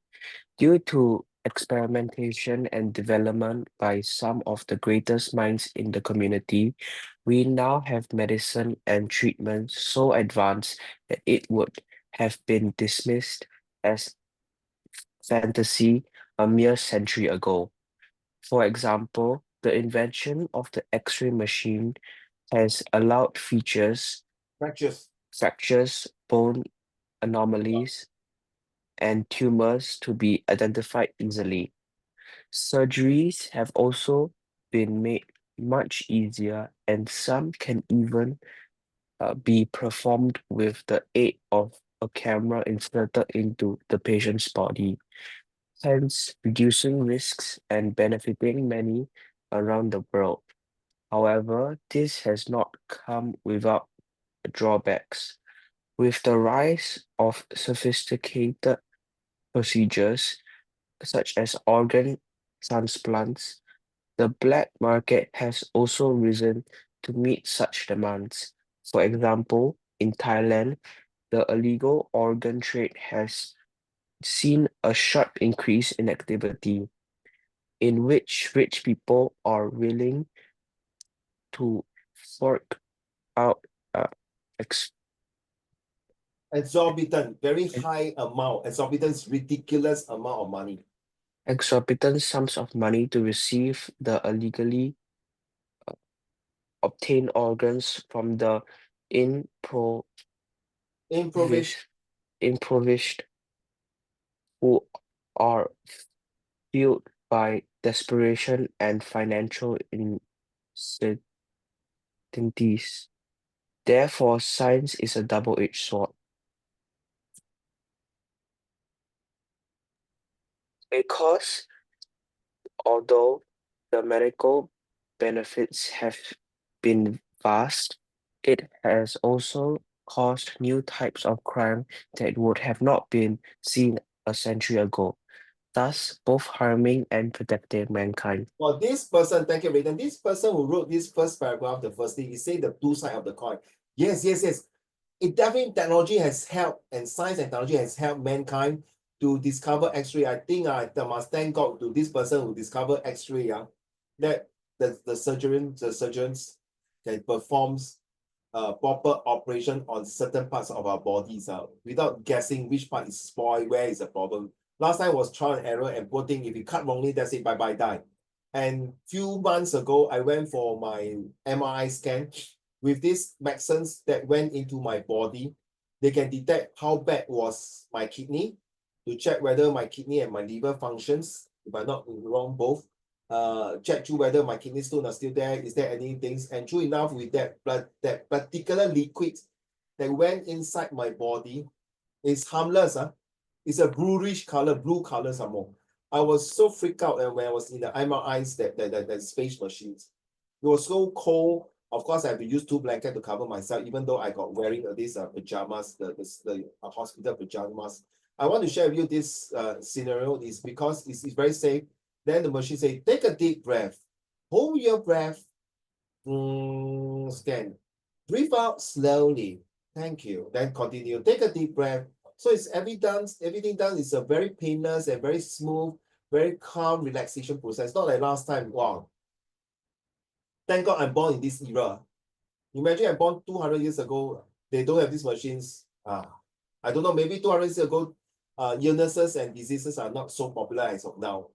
Due to experimentation and development by some of the greatest minds in the community, we now have medicine and treatment so advanced that it would have been dismissed as fantasy a mere century ago. For example, the invention of the X-ray machine has allowed fractures, bone anomalies, and tumors to be identified easily. Surgeries have also been made much easier, and some can even be performed with the aid of a camera inserted into the patient's body, hence reducing risks and benefiting many around the world. However, this has not come without drawbacks. With the rise of sophisticated procedures such as organ transplants, the black market has also risen to meet such demands. For example, in Thailand, the illegal organ trade has seen a sharp increase in activity, in which rich people are willing to fork out uh, ex- Exorbitant, very high amount. Exorbitant, ridiculous amount of money. exorbitant sums of money to receive the illegally obtained organs from the Improvised. impoverished who are fueled by desperation and financial uncertainties. Therefore, science is a double-edged sword. Because although the medical benefits have been vast, it has also caused new types of crime that would have not been seen a century ago, thus both harming and protecting mankind. For this person, thank you, Raiden. This person who wrote this first paragraph, the first thing, he said the two sides of the coin. Yes. It definitely, technology has helped, and science and technology has helped mankind to discover X-ray. I think I must thank God to this person who discovered X-ray. That the surgeons can perform proper operation on certain parts of our bodies without guessing which part is spoiled, where is the problem. Last time was trial and error, and poor thing, if you cut wrongly, that's it, bye, die. And few months ago, I went for my MRI scan with these medicines that went into my body. They can detect how bad was my kidney, to check whether my kidney and my liver functions, if I'm not wrong, both. check through whether my kidney stone are still there, is there any things, and true enough, with that blood, that particular liquid that went inside my body is harmless. It's a bluish color, blue color some more. I was so freaked out when I was in the MRIs, that space machines. It was so cold. Of course, I had to use 2 blankets to cover myself, even though I got wearing these pajamas, the hospital pajamas. I want to share with you this scenario is because it's very safe. Then the machine say, take a deep breath, hold your breath, scan, breathe out slowly. Thank you. Then continue. Take a deep breath. So it's everything done is a very painless and very smooth, very calm relaxation process. Not like last time. Wow. Thank God I'm born in this era. Imagine I'm born 200 years ago. They don't have these machines. I don't know, maybe 200 years ago, illnesses and diseases are not so popular as of now.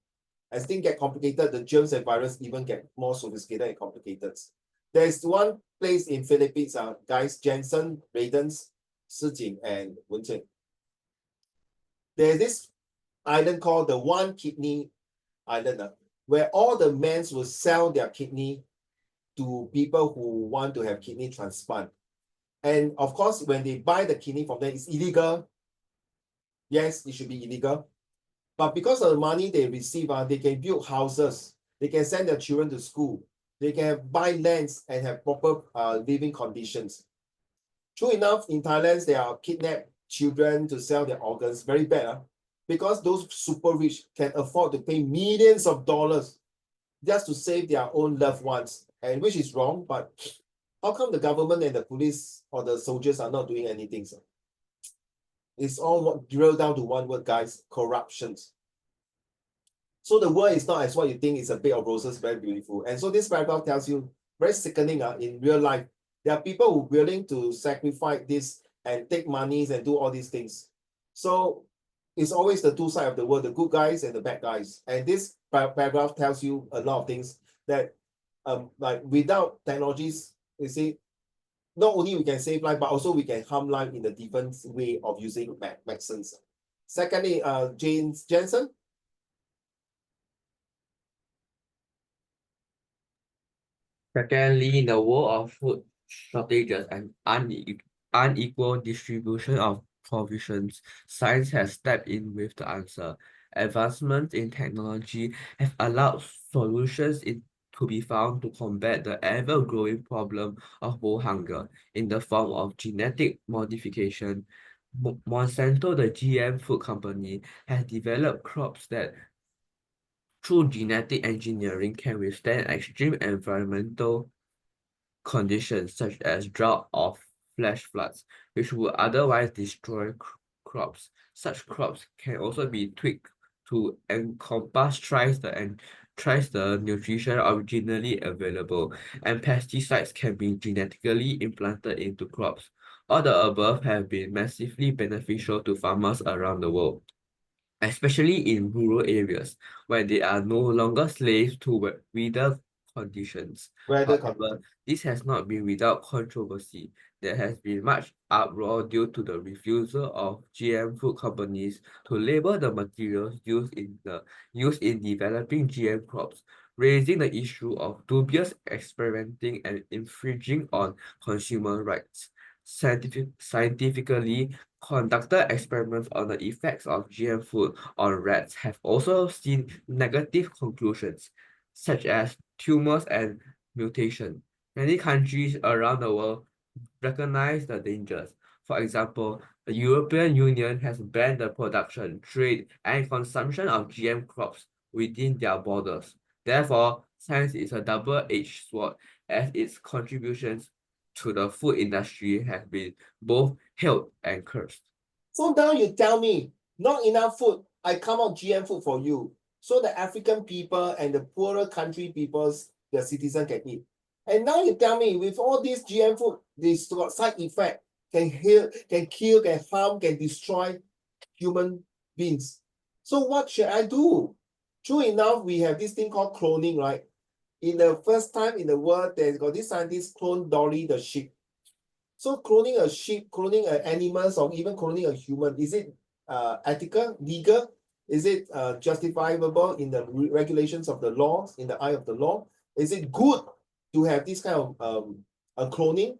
As things get complicated, the germs and virus even get more sophisticated and complicated. There's one place in Philippines, guys, Jensen, Radens, Sijing, and Wencheng. There's this island called the One Kidney Island, where all the men will sell their kidney to people who want to have kidney transplant. And of course, when they buy the kidney from them, it's illegal. Yes, it should be illegal. But because of the money they receive, they can build houses. They can send their children to school. They can buy lands and have proper living conditions. True enough, in Thailand, they are kidnapped children to sell their organs. Very bad, because those super rich can afford to pay millions of dollars just to save their own loved ones, and which is wrong. But how come the government and the police or the soldiers are not doing anything? So it's all drilled down to one word, guys: corruptions. So the world is not as what you think. It's a bed of roses, very beautiful. And so this paragraph tells you very sickening. In real life, there are people who are willing to sacrifice this and take monies and do all these things. So it's always the two sides of the world, the good guys and the bad guys. And this paragraph tells you a lot of things that like without technologies, you see, not only we can save life, but also we can harm life in a different way of using medicines. Secondly, Jensen. Secondly, in the world of food shortages and unequal distribution of provisions, science has stepped in with the answer. Advancements in technology have allowed solutions to be found to combat the ever-growing problem of world hunger in the form of genetic modification. Monsanto, the GM food company, has developed crops that through genetic engineering can withstand extreme environmental conditions such as drought or flash floods, which would otherwise destroy crops. Such crops can also be tweaked to encompass thrice the nutrition originally available, and pesticides can be genetically implanted into crops. All the above have been massively beneficial to farmers around the world, especially in rural areas where they are no longer slaves to weather conditions. However, this has not been without controversy. There has been much uproar due to the refusal of GM food companies to label the materials used in developing GM crops, raising the issue of dubious experimenting and infringing on consumer rights. Scientifically conducted experiments on the effects of GM food on rats have also seen negative conclusions, such as tumors and mutation. Many countries around the world recognize the dangers. For example, the European Union has banned the production, trade, and consumption of GM crops within their borders. Therefore, science is a double-edged sword, as its contributions to the food industry have been both hailed and cursed. So now you tell me, not enough food, I come out GM food for you. So the African people and the poorer country peoples, the citizens can eat. And now you tell me, with all this GM food, this got side effect, can kill, can harm, can destroy human beings. So what should I do? True enough, we have this thing called cloning, right? In the first time in the world, there's got this scientist clone Dolly the sheep. So cloning a sheep, cloning animals, or even cloning a human, is it ethical, legal? Is it justifiable in the regulations of the laws, in the eye of the law? Is it good to have this kind of cloning?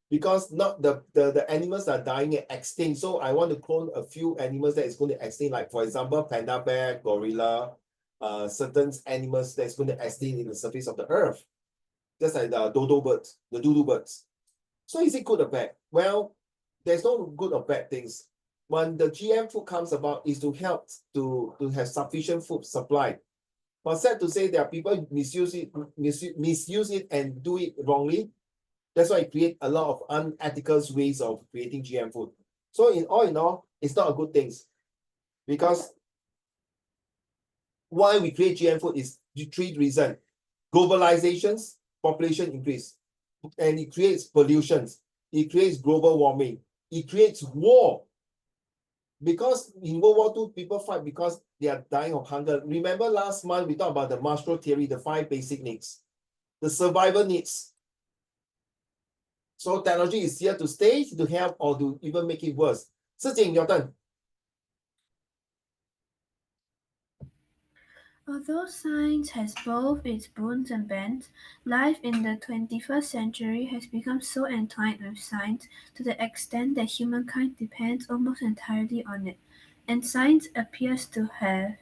Because not the animals are dying and extinct. So I want to clone a few animals that is going to extinct, like for example, panda bear, gorilla, certain animals that's going to extinct in the surface of the earth. Just like the dodo birds, the dodo birds. So is it good or bad? Well, there's no good or bad things. When the GM food comes about, is to help to have sufficient food supply. But sad to say, there are people misuse it and do it wrongly. That's why it creates a lot of unethical ways of creating GM food. So in all, it's not a good thing. Because why we create GM food is three reasons. Globalizations, population increase, and it creates pollutions. It creates global warming. It creates war. Because in World War II, people fight because they are dying of hunger. Remember last month, we talked about the Maslow theory, the 5 basic needs, the survival needs. So technology is here to stay, to help, or to even make it worse. Sijing, your turn. Although science has both its boons and bans, life in the 21st century has become so entwined with science to the extent that humankind depends almost entirely on it, and science appears to have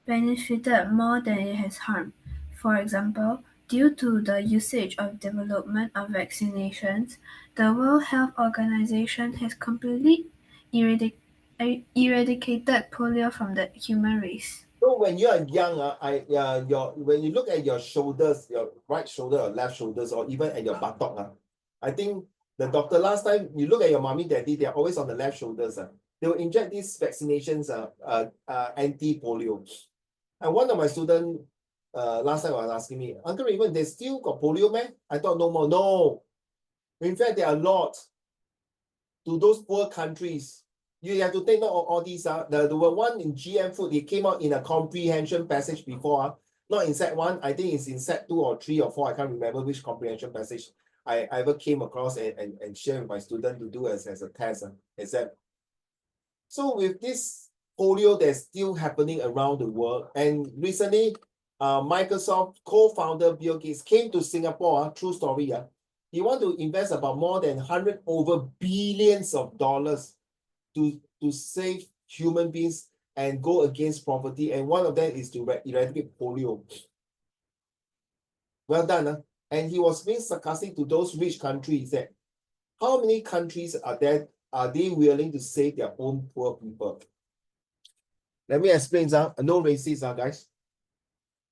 benefited more than it has harmed. For example, due to the usage of development of vaccinations, the World Health Organization has completely eradicated polio from the human race. So when you are young, when you look at your shoulders, your right shoulder or left shoulders, or even at your buttock, I think the doctor last time you look at your mommy, daddy, they're always on the left shoulders. They will inject these vaccinations, anti-polio. And one of my students last time was asking me, Uncle Raymond, they still got polio, man? I thought no more. No. In fact, there are a lot to those poor countries. You have to take note of all these. The one in GM food, it came out in a comprehension passage before. Not in set 1, I think it's in set 2 or 3 or 4. I can't remember which comprehension passage I ever came across and share with my student to do as a test exam. So with this polio that's still happening around the world, and recently Microsoft co-founder Bill Gates came to Singapore, true story. He want to invest about more than 100 over billions of dollars to save human beings and go against poverty. And one of them is to eradicate polio. Well done. And he was being sarcastic to those rich countries that how many countries are they willing to save their own poor people? Let me explain, no racist, guys.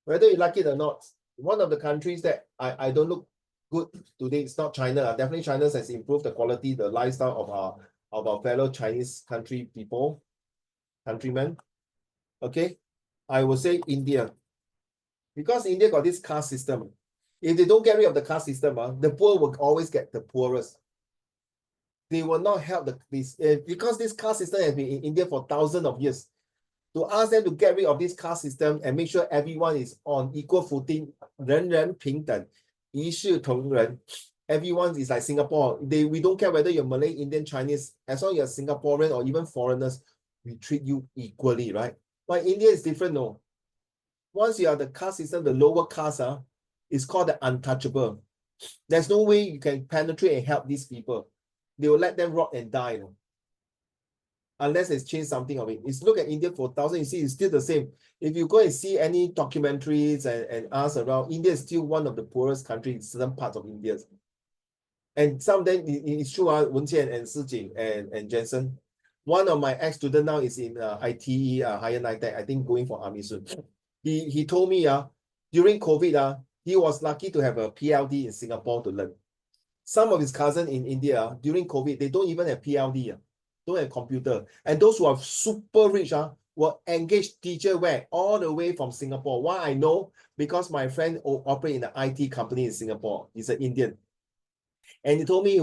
Whether you like it or not, one of the countries that I don't look good today, it's not China. Definitely China has improved the quality, the lifestyle of our fellow Chinese countrymen. Okay, I will say India. Because India got this caste system. If they don't get rid of the caste system, the poor will always get the poorest. They will not help because this caste system has been in India for thousands of years. To ask them to get rid of this caste system and make sure everyone is on equal footing, 人人平等，一视同仁. Everyone is like Singapore. We don't care whether you're Malay, Indian, Chinese, as long as you're Singaporean or even foreigners, we treat you equally, right? But India is different, no. Once you are the caste system, the lower caste, is called the untouchable. There's no way you can penetrate and help these people. They will let them rot and die, no? Unless it's changed something of it. It's look at India for 1,000, you see, it's still the same. If you go and see any documentaries and ask around, India is still one of the poorest countries in certain parts of India. And some of them, it's true, Wen Qian and Sijing and Jensen. One of my ex-students now is in ITE, higher NITEC, I think going for army soon. He told me during COVID, he was lucky to have a PLD in Singapore to learn. Some of his cousins in India, during COVID, they don't even have PLD. Don't have computer. And those who are super rich will engage teacher where? All the way from Singapore. Why I know? Because my friend operates in an IT company in Singapore. He's an Indian. And he told me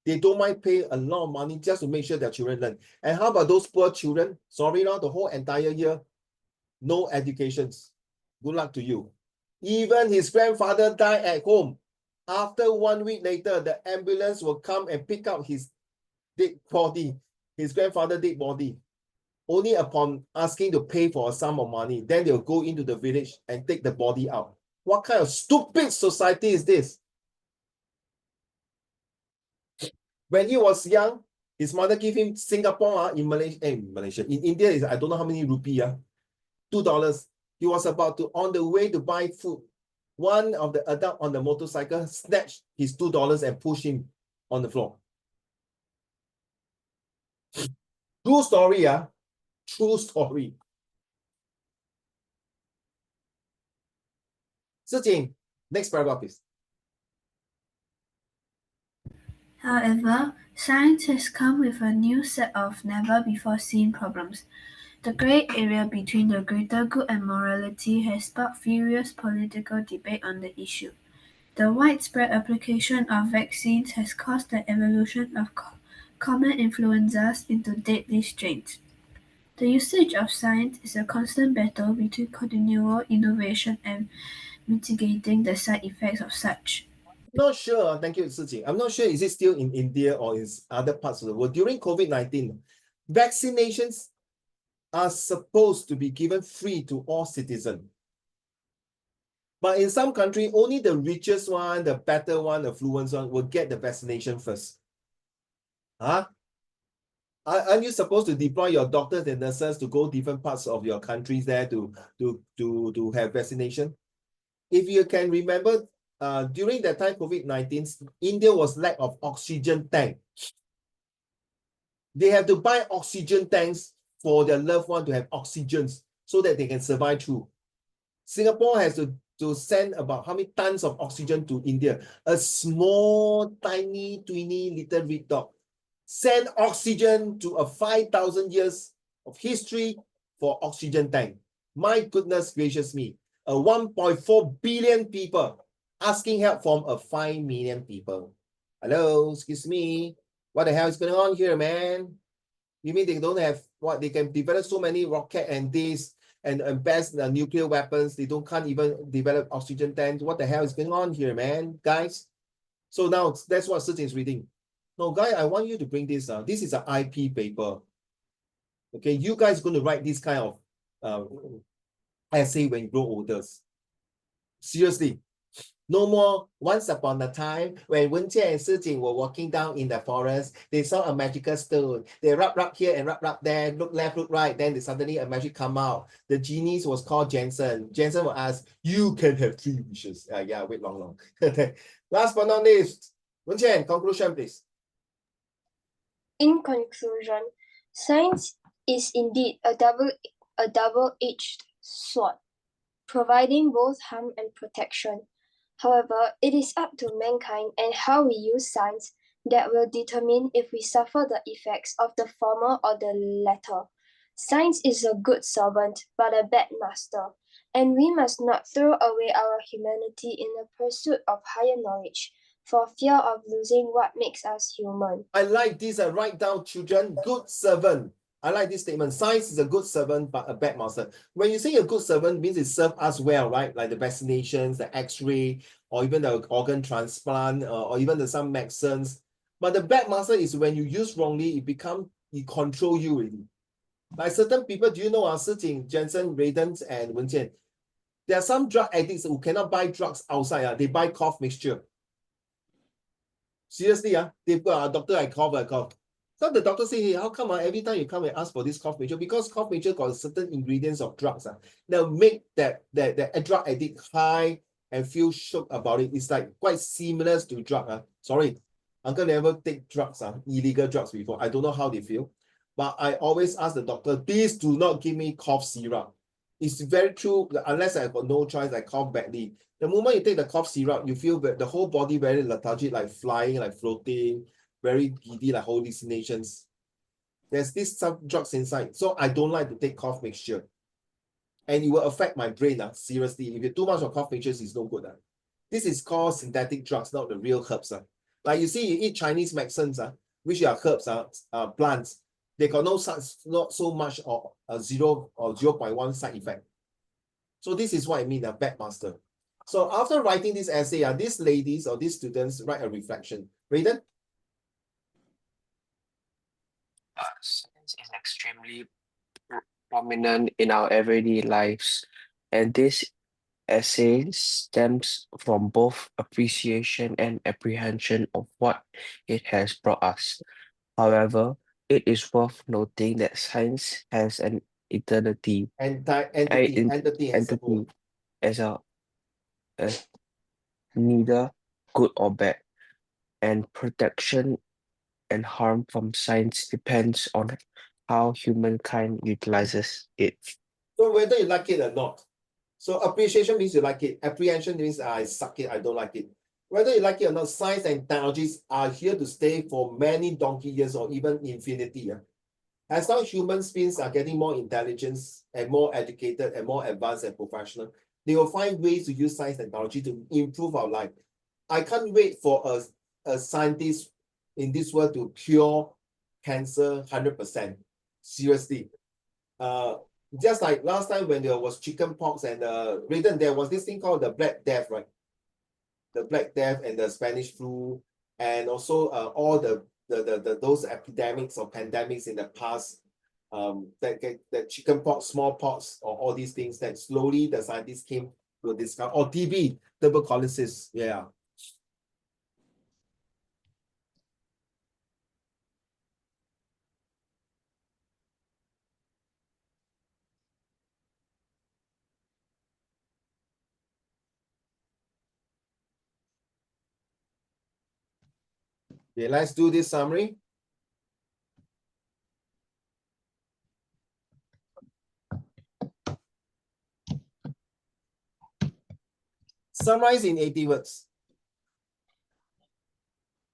they don't mind paying a lot of money just to make sure their children learn. And how about those poor children? Sorry, the whole entire year, no educations. Good luck to you. Even his grandfather died at home. After 1 week later, the ambulance will come and pick up his dead body. His grandfather dead body. Only upon asking to pay for a sum of money, then they'll go into the village and take the body out. What kind of stupid society is this? When he was young, his mother gave him Singapore in Malaysia. In India is I don't know how many rupee, $2. He was about to on the way to buy food. One of the adult on the motorcycle snatched his $2 and pushed him on the floor. True story, true story. Sijing, next paragraph, please. However, science has come with a new set of never-before-seen problems. The grey area between the greater good and morality has sparked furious political debate on the issue. The widespread application of vaccines has caused the evolution of common influenzas into deadly strains. The usage of science is a constant battle between continual innovation and mitigating the side effects of such. Not sure. Thank you, Sijing. I'm not sure is it still in India or in other parts of the world. During COVID-19, vaccinations are supposed to be given free to all citizens. But in some countries, only the richest one, the better one, the fluent one will get the vaccination first. Huh? Aren't you supposed to deploy your doctors and nurses to go different parts of your countries there to have vaccination? If you can remember, during that time, COVID-19, India was lack of oxygen tank. They have to buy oxygen tanks for their loved one to have oxygens so that they can survive through. Singapore has to send about how many tons of oxygen to India? A small, tiny, little red dot. Send oxygen to a 5,000 years of history for oxygen tank. My goodness gracious me. A 1.4 billion people asking help from a 5 million people. Hello, excuse me. What the hell is going on here, man? You mean they don't have what? They can develop so many rocket and this and best nuclear weapons. They can't even develop oxygen tanks. What the hell is going on here, man, guys? So now that's what Sijing is reading. No, guy, I want you to bring this. This is an IP paper. Okay, you guys going to write this kind of essay when you grow older. Seriously. No more. Once upon a time, when Wenjie and Sijing were walking down in the forest, they saw a magical stone. They rub here and rub there, look left, look right. Then suddenly a magic come out. The genie was called Jensen. Jensen will ask, you can have 3 wishes. Yeah, wait long. Last but not least, Wenjie, conclusion, please. In conclusion, science is indeed a double-edged sword, providing both harm and protection. However, it is up to mankind and how we use science that will determine if we suffer the effects of the former or the latter. Science is a good servant, but a bad master, and we must not throw away our humanity in the pursuit of higher knowledge, for fear of losing what makes us human. I like this. Write down, children, good servant. I like this statement. Science is a good servant, but a bad master. When you say a good servant, means it serves us well, right? Like the vaccinations, the X-ray, or even the organ transplant, or even some medicines. But the bad master is when you use wrongly, it control you really. Like certain people, do you know Sijing, Jensen, Raiden, and Wenjian? There are some drug addicts who cannot buy drugs outside. They buy cough mixture. Seriously, they've got a doctor, I cough. So the doctor say, hey, how come every time you come and ask for this cough mixture? Because cough mixture got certain ingredients of drugs that make that drug addict high and feel shook about it. It's like quite similar to drug. Sorry, uncle never take drugs, illegal drugs before. I don't know how they feel. But I always ask the doctor, please do not give me cough syrup. It's very true, unless I got no choice, I cough badly. The moment you take the cough syrup, you feel the whole body very lethargic, like flying, like floating, very giddy, like hallucinations. There's this some drugs inside. So I don't like to take cough mixture. And it will affect my brain. Seriously, if you too much of cough mixtures, it's no good. This is called synthetic drugs, not the real herbs. Like you see, you eat Chinese medicines, which are herbs, plants. They got not so much or 0 or 0.1 side effect. So this is what I mean, a bad master. So after writing this essay, these ladies or these students write a reflection. Raiden? Science is extremely prominent in our everyday lives, and this essay stems from both appreciation and apprehension of what it has brought us. However, it is worth noting that science has an eternity, Entity as a whole. entity as a as neither good or bad, and protection and harm from science depends on how humankind utilizes it. So whether you like it or not. So appreciation means you like it. Apprehension means I suck it, I don't like it. Whether you like it or not, science and technologies are here to stay for many donkey years or even infinity. Yeah? As our human beings are getting more intelligence and more educated and more advanced and professional, they will find ways to use science and technology to improve our life. I can't wait for a scientist in this world to cure cancer 100%. Seriously. Just like last time when there was chicken pox and Raiden, there was this thing called the Black Death, right? The Black Death and the Spanish flu, and also all those epidemics or pandemics in the past, that chicken pox, smallpox, or all these things that slowly the scientists came to discover, or TB, tuberculosis, yeah. Okay, let's do this summary. Summarize in 80 words.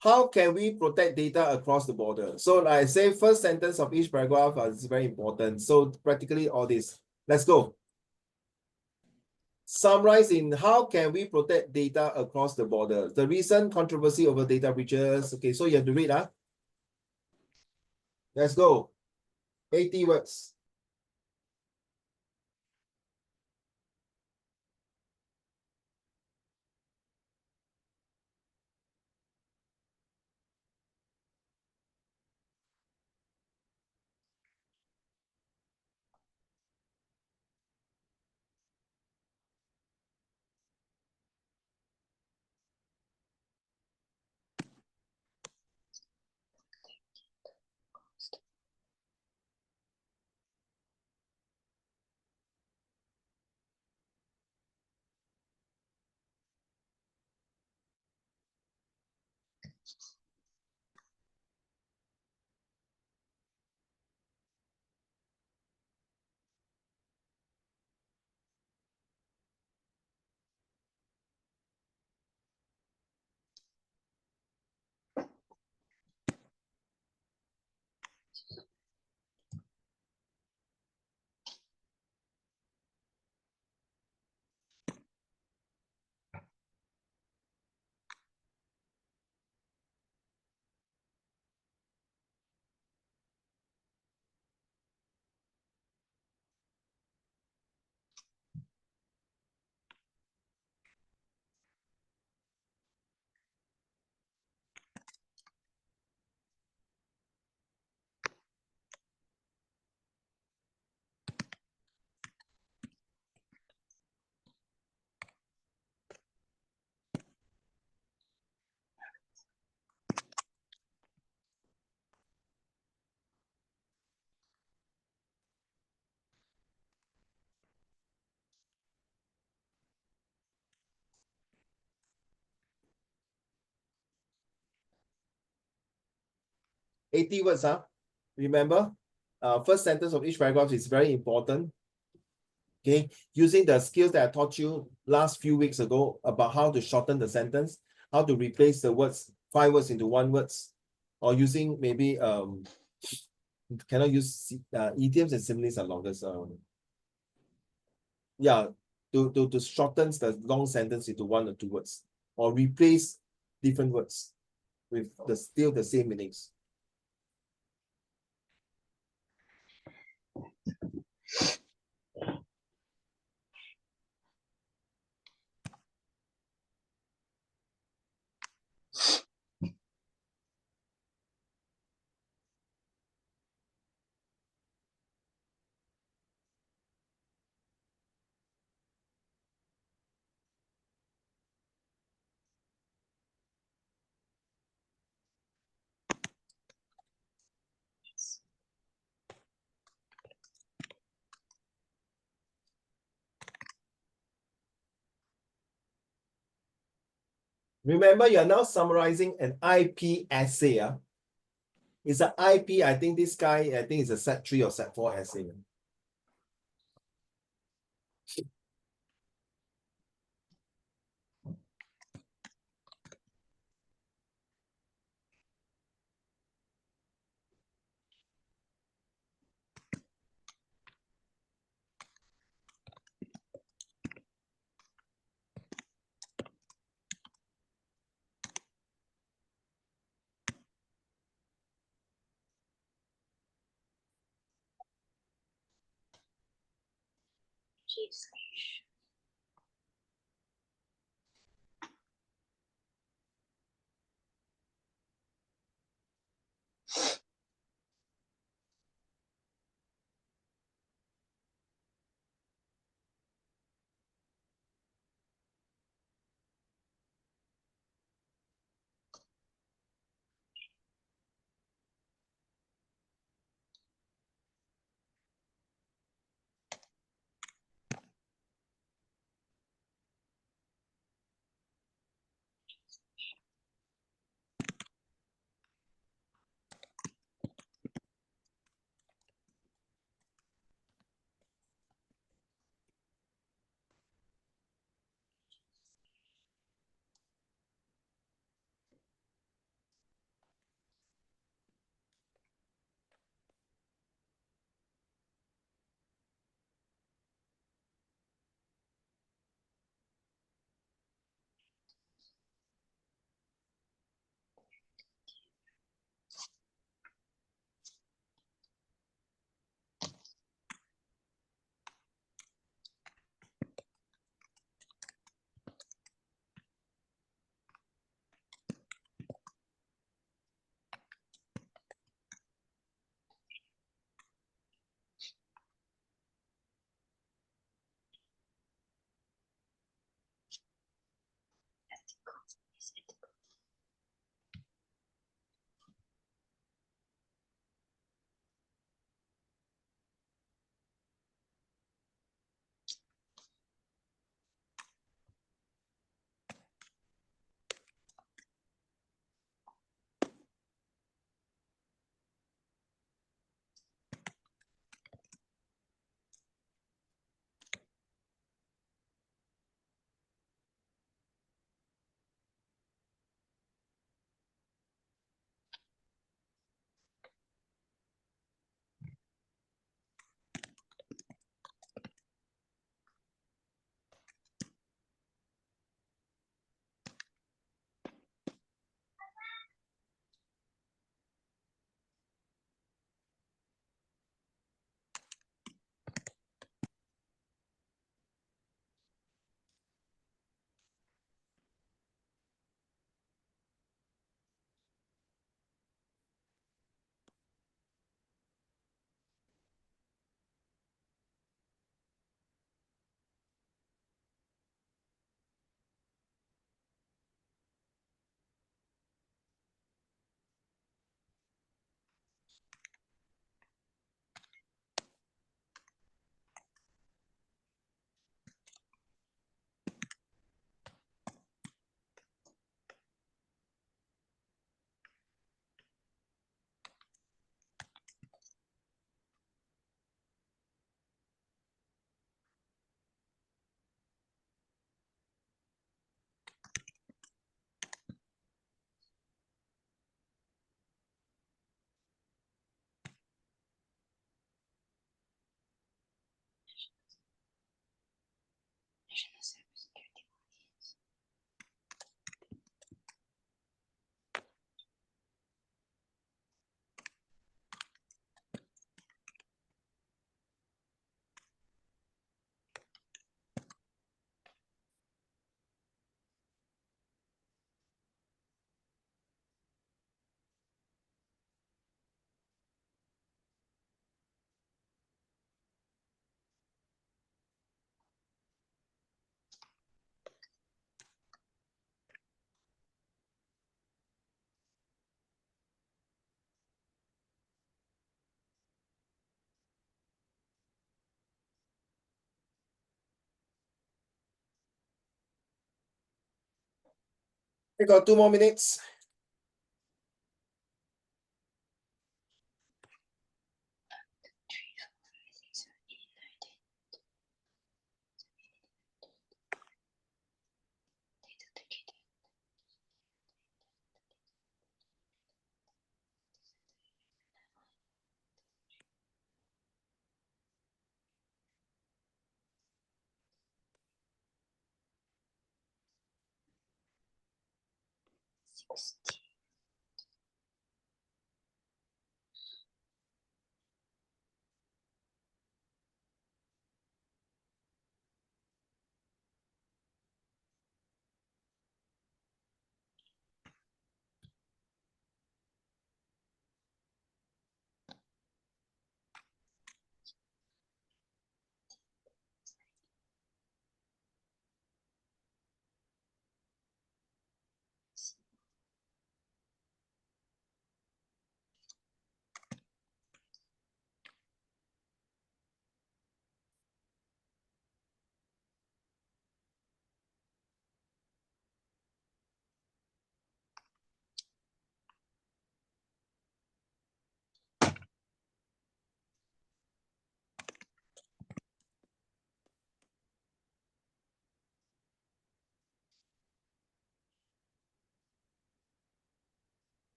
How can we protect data across the border? So like I say, first sentence of each paragraph is very important. So practically all this. Let's go. Summarize in how can we protect data across the border? The recent controversy over data breaches. Okay, so you have to read, huh? Let's go. 80 words. Eighty words, huh? Remember, first sentence of each paragraph is very important. Okay, using the skills that I taught you last few weeks ago about how to shorten the sentence, how to replace the words, 5 words into 1 words, or using maybe cannot use idioms and similes are longest. Yeah, to shorten the long sentence into 1 or 2 words, or replace different words with still the same meanings. Remember, you are now summarizing an IP essay. It's an IP. I think this guy, I think it's a set 3 or set 4 essay. Jeez. We got 2 more minutes.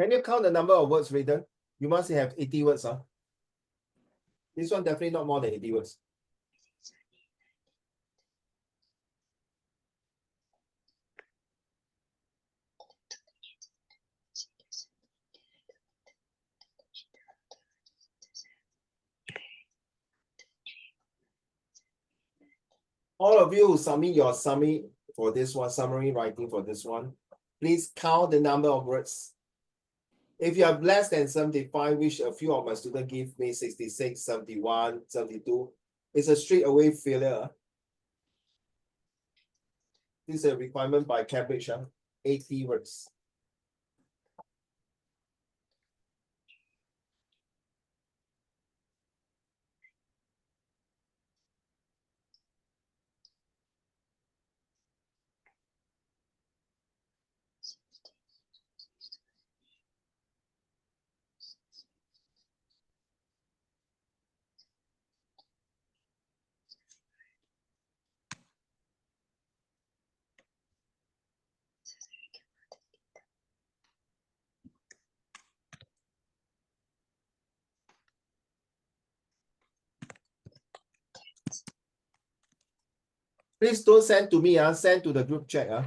Can you count the number of words written? You must have 80 words. This one definitely not more than 80 words. All of you who submit your summary for this one, summary writing for this one, please count the number of words. If you have less than 75, which a few of my students give me 66, 71, 72, it's a straight away failure. This is a requirement by Cambridge, 80 words. Please don't send to me, send to the group chat.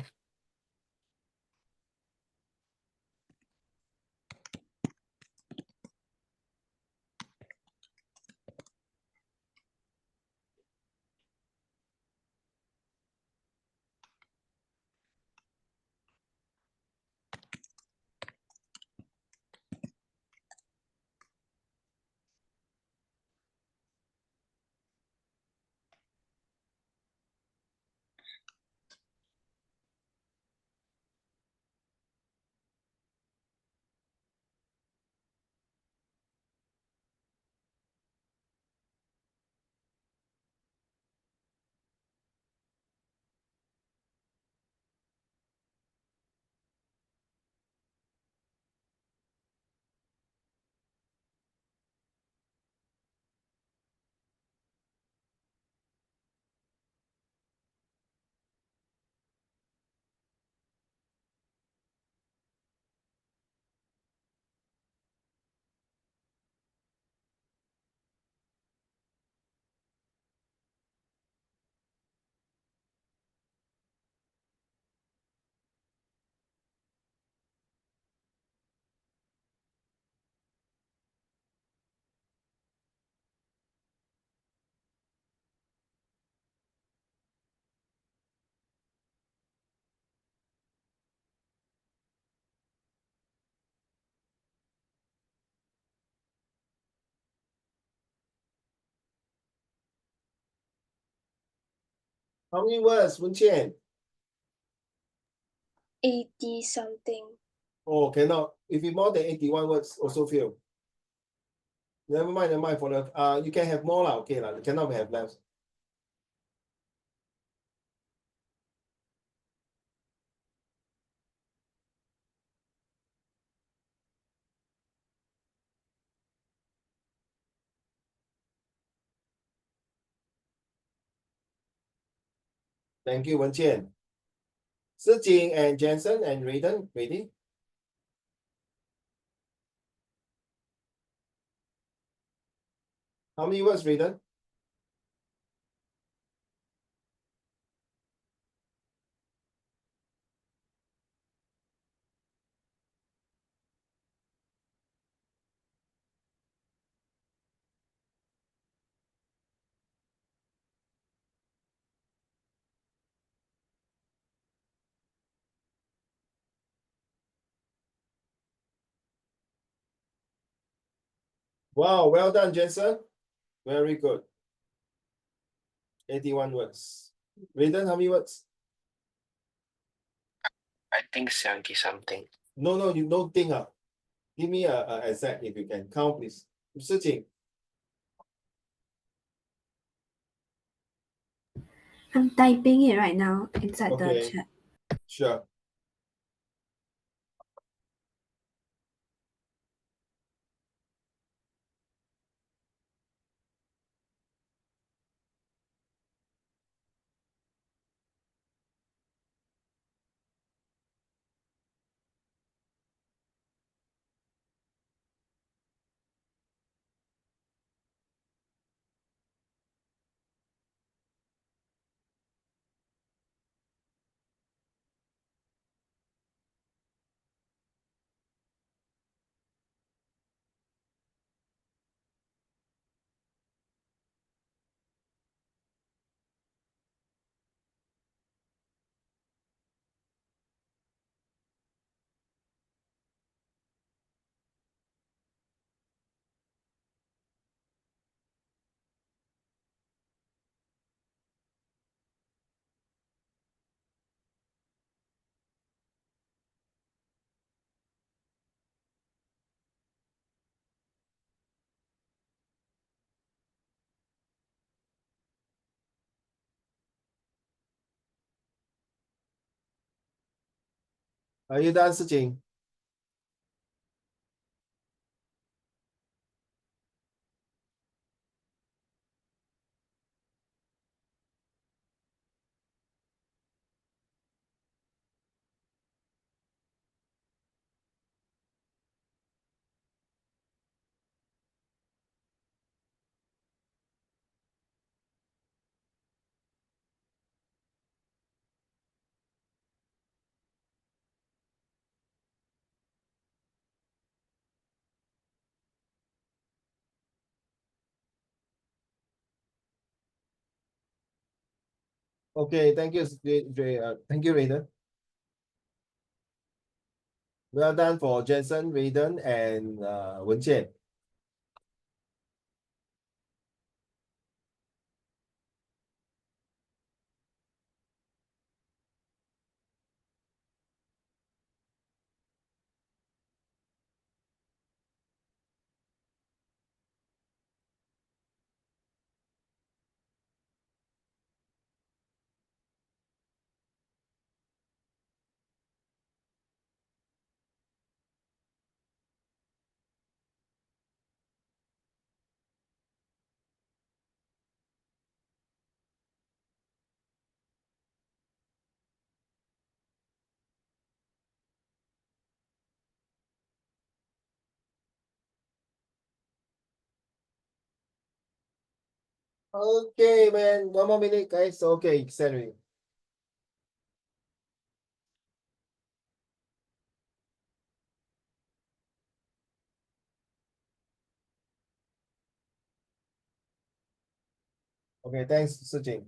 How many words, Wenqian? 80 something. Oh, cannot. If it's more than 81 words, also fail. Never mind, never mind. For the you can have more lah. Okay lah. Cannot have less. Thank you, Wenqian. Sijing and Jensen and Raiden, ready? How many words, Raiden? Wow, well done, Jensen. Very good. 81 words. Raiden, how many words? I think 70 something. No, you don't think. Give me a exact if you can. Count, please. Sijing. I'm typing it right now inside the Okay. chat. Sure. Are you done, Sijing? Okay, thank you, thank you, Raiden. Well done for Jensen, Raiden, and Wenqian. Okay, man. 1 more minute, guys. Okay, Henry. Okay, thanks, Sijing.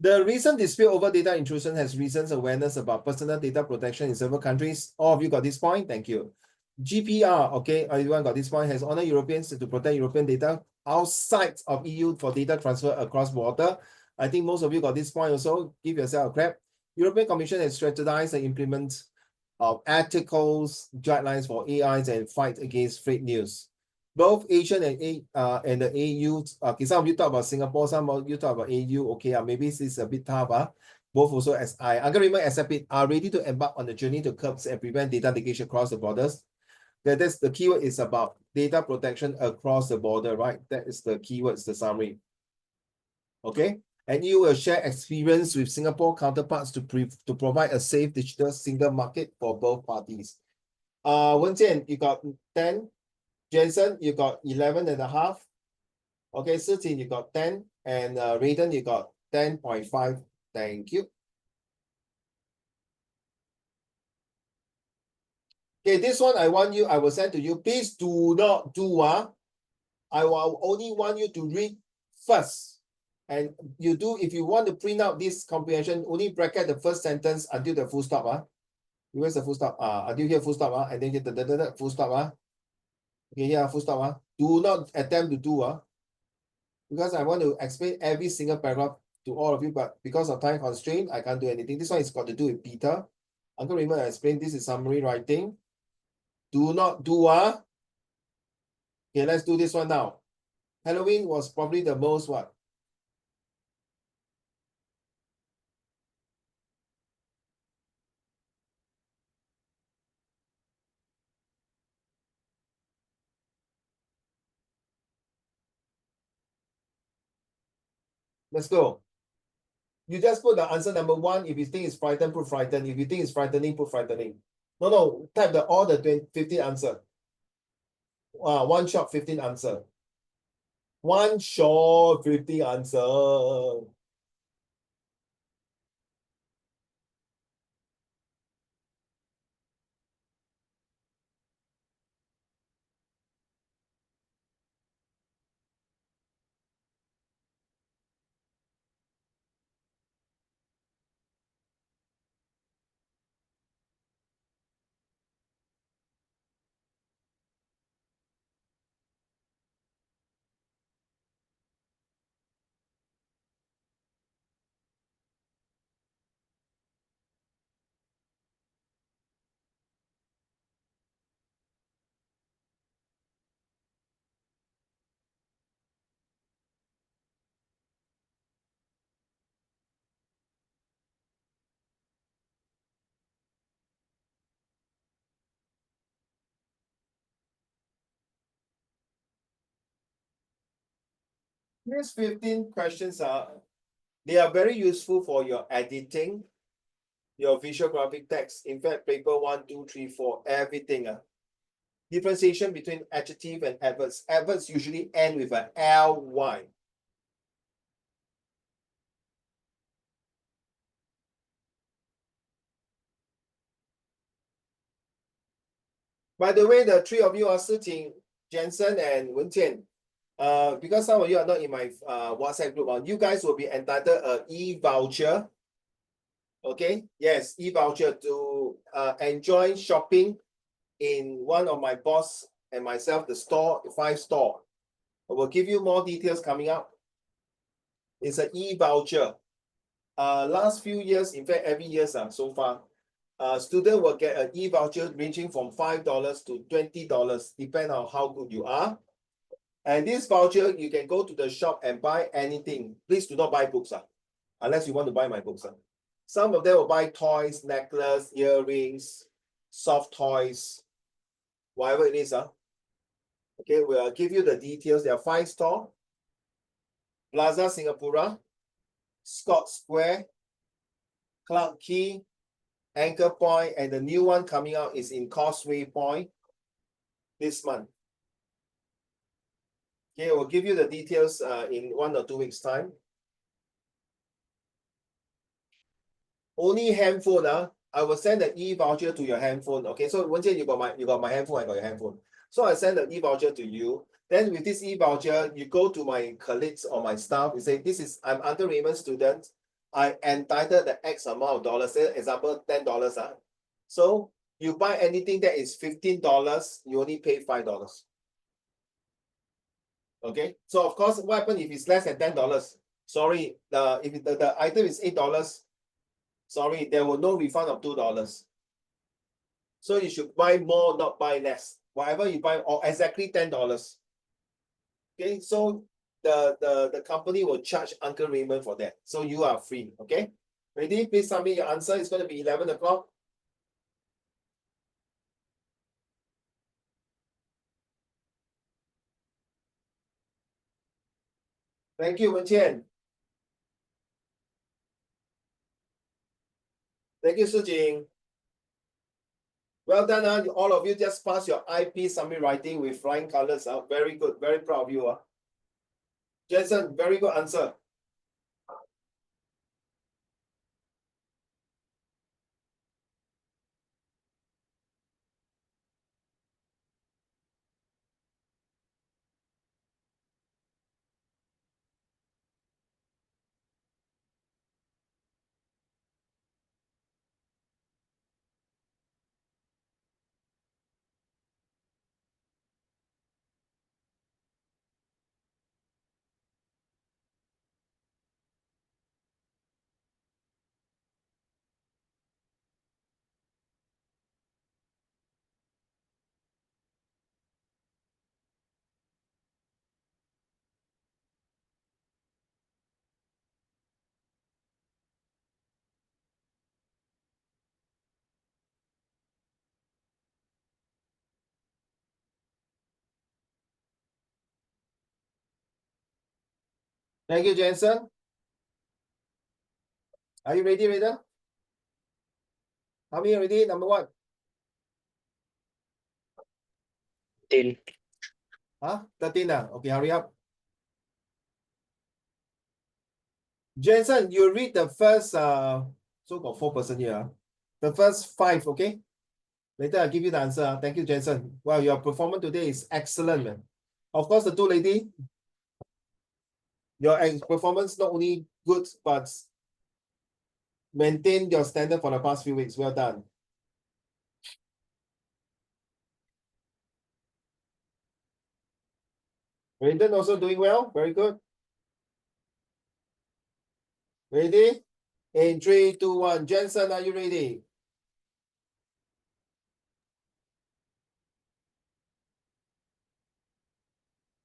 The recent dispute over data intrusion has raised awareness about personal data protection in several countries. All of you got this point? Thank you. GPR, okay, everyone got this point, has honored Europeans to protect European data outside of EU for data transfer across border. I think most of you got this point also. Give yourself a clap. European Commission has strategized and implement of articles, guidelines for AIs and fight against fake news. Both Asian and the AU, okay, some of you talk about Singapore, some of you talk about AU, okay, maybe this is a bit tough, both also as agreement accept it, are ready to embark on the journey to curb and prevent data leakage across the borders. That's the keyword is about data protection across the border, right? That is the keywords, the summary. Okay, and you will share experience with Singapore counterparts to provide a safe digital single market for both parties. Wen Jian, you got 10. Jensen, you got 11.5. Okay, Sitin, you got 10. And Raiden, you got 10.5. Thank you. Okay, this one I will send to you. Please do not do. I will only want you to read first. And you do, if you want to print out this comprehension, only bracket the first sentence until the full stop. Where's the full stop? Until here full stop, and then here the full stop. Okay, yeah, full stop. Do not attempt to do because I want to explain every single paragraph to all of you, but because of time constraint, I can't do anything. This one is got to do with Peter. Uncle Raymond explained this is summary writing. Do not do. Okay, let's do this one now. Halloween was probably the most what? Let's go. You just put the answer number 1. If you think it's frightened, put frightened. If you think it's frightening, put frightening. No, type all the 15 answer. One shot 15 answer. One shot 15 answer. These 15 questions they are very useful for your editing, your visual graphic text. In fact, paper 1, 2, 3, 4, everything. Differentiation between adjective and adverbs. Adverbs usually end with an ly. By the way, the 3 of you are sitting, Jensen and Wen Jian. Because some of you are not in my WhatsApp group, you guys will be entitled an e-voucher. Okay, yes, e-voucher to enjoy shopping in one of my boss and myself, the store, 5 store. I will give you more details coming up. It's an e-voucher. Last few years, in fact, every year so far, student will get an e-voucher ranging from $5 to $20, depending on how good you are. And this voucher, you can go to the shop and buy anything. Please do not buy books, unless you want to buy my books. Some of them will buy toys, necklace, earrings, soft toys, whatever it is. Okay, we'll give you the details. There are 5 stores: Plaza Singapura, Scott Square, Clarke Quay, Anchor Point, and the new one coming out is in Causeway Point this month. Okay, we'll give you the details in 1 or 2 weeks' time. Only handphone, I will send the e-voucher to your handphone. Okay, so Wen Jian, you got my handphone, I got your handphone. So I send the e-voucher to you. Then with this e-voucher, you go to my colleagues or my staff, you say, I'm Uncle Raymond's student. I entitled the X amount of dollars, say example $10. So you buy anything that is $15, you only pay $5. Okay, so of course, what happens if it's less than $10? Sorry, if the item is $8, sorry, there will no refund of $2. So you should buy more, not buy less. Whatever you buy, or exactly $10. Okay, so the company will charge Uncle Raymond for that. So you are free. Okay, ready? Please submit your answer. It's going to be 11 o'clock. Thank you, Wen Qian. Thank you, Su Jing. Well done, all of you just passed your IP summary writing with flying colors. Very good, very proud of you. Jensen, very good answer. Thank you, Jensen. Are you ready, Rita? How many already? Number one. 13. 13. Okay, hurry up. Jensen, you read the first so got 4 person here. The first 5, okay? Later I'll give you the answer. Thank you, Jensen. Wow, your performance today is excellent, man. Of course, the 2 lady, your performance not only good, but maintain your standard for the past few weeks. Well done. Raiden also doing well. Very good. Ready? In 3, 2, 1. Jensen, are you ready?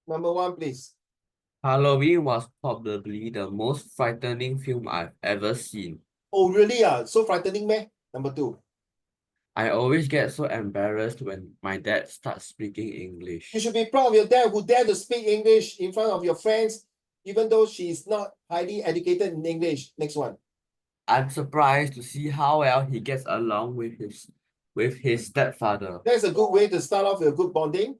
Number 1, please. Halloween was probably the most frightening film I've ever seen. Oh, really? So frightening, man. Number 2. I always get so embarrassed when my dad starts speaking English. You should be proud of your dad who dare to speak English in front of your friends, even though she is not highly educated in English. Next one. I'm surprised to see how well he gets along with his stepfather. That's a good way to start off with a good bonding.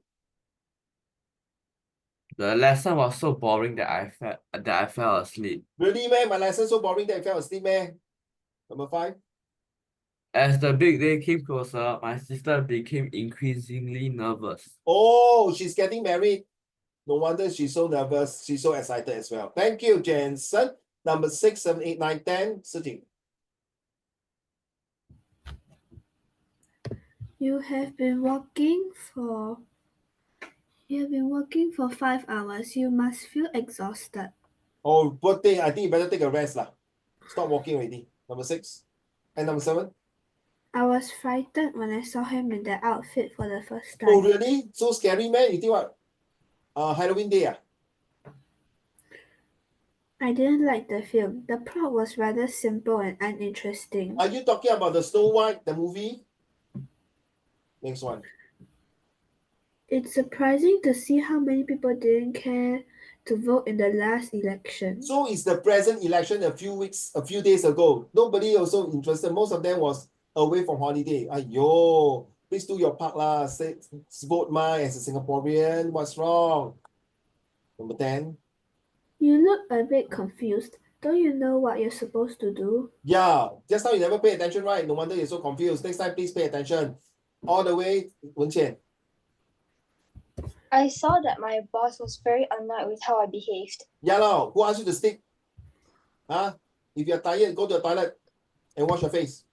The lesson was so boring that I fell asleep. Really, man? My lesson so boring that I fell asleep, man. Number 5. As the big day came closer, my sister became increasingly nervous. Oh, she's getting married. No wonder she's so nervous. She's so excited as well. Thank you, Jensen. Number 6, 7, 8, 9, 10. Sitting. You have been walking for 5 hours. You must feel exhausted. Oh, birthday. I think you better take a rest lah. Stop walking already. Number 6. And number 7. I was frightened when I saw him in that outfit for the first time. Oh, really? So scary, man? You think what? Halloween day. I didn't like the film. The plot was rather simple and uninteresting. Are you talking about the Snow White, the movie? Next one. It's surprising to see how many people didn't care to vote in the last election. So is the present election a few days ago. Nobody also interested. Most of them was away from holiday. Aiyo, please do your part lah. Say, vote as a Singaporean. What's wrong? Number 10. You look a bit confused. Don't you know what you're supposed to do? Yeah, just now you never pay attention, right? No wonder you're so confused. Next time, please pay attention. All the way, Wen Qian. I saw that my boss was very annoyed with how I behaved. Yeah, who asked you to stick? Huh? If you're tired, go to the toilet and wash your face.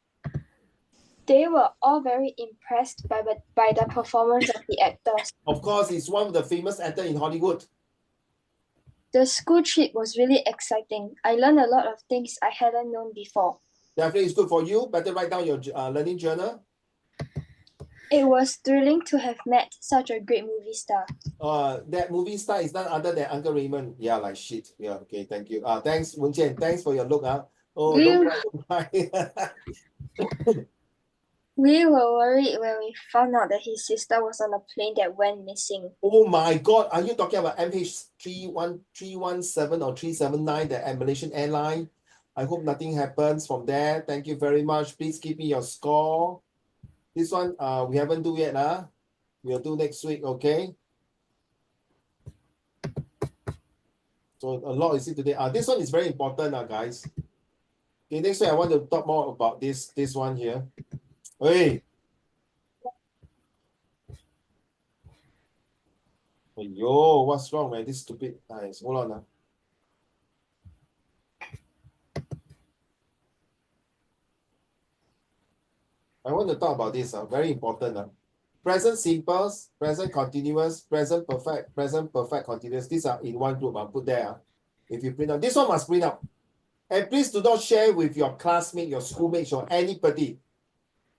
They were all very impressed by the performance of the actors. Of course, he's one of the famous actor in Hollywood. The school trip was really exciting. I learned a lot of things I hadn't known before. Definitely it's good for you. Better write down your learning journal. It was thrilling to have met such a great movie star. That movie star is none other than Uncle Raymond. Yeah, like shit. Yeah, okay, thank you. Thanks, Wen Jian. Thanks for your look. Oh, We- don't cry, don't cry. We were worried when we found out that his sister was on a plane that went missing. Oh my God, are you talking about MH317 or 379, the Malaysian airline? I hope nothing happens from there. Thank you very much. Please give me your score. This one, we haven't do yet. We'll do next week, okay? So a lot is it today. This one is very important, guys. Okay, next week I want to talk more about this one here. Hey. Yo, what's wrong, man? This stupid eyes. Hold on. I want to talk about this. Very important. Present simple, present continuous, present perfect continuous. These are in one group. I'll put there. If you print out, this one must print out. And please do not share with your classmate, your schoolmates, or anybody.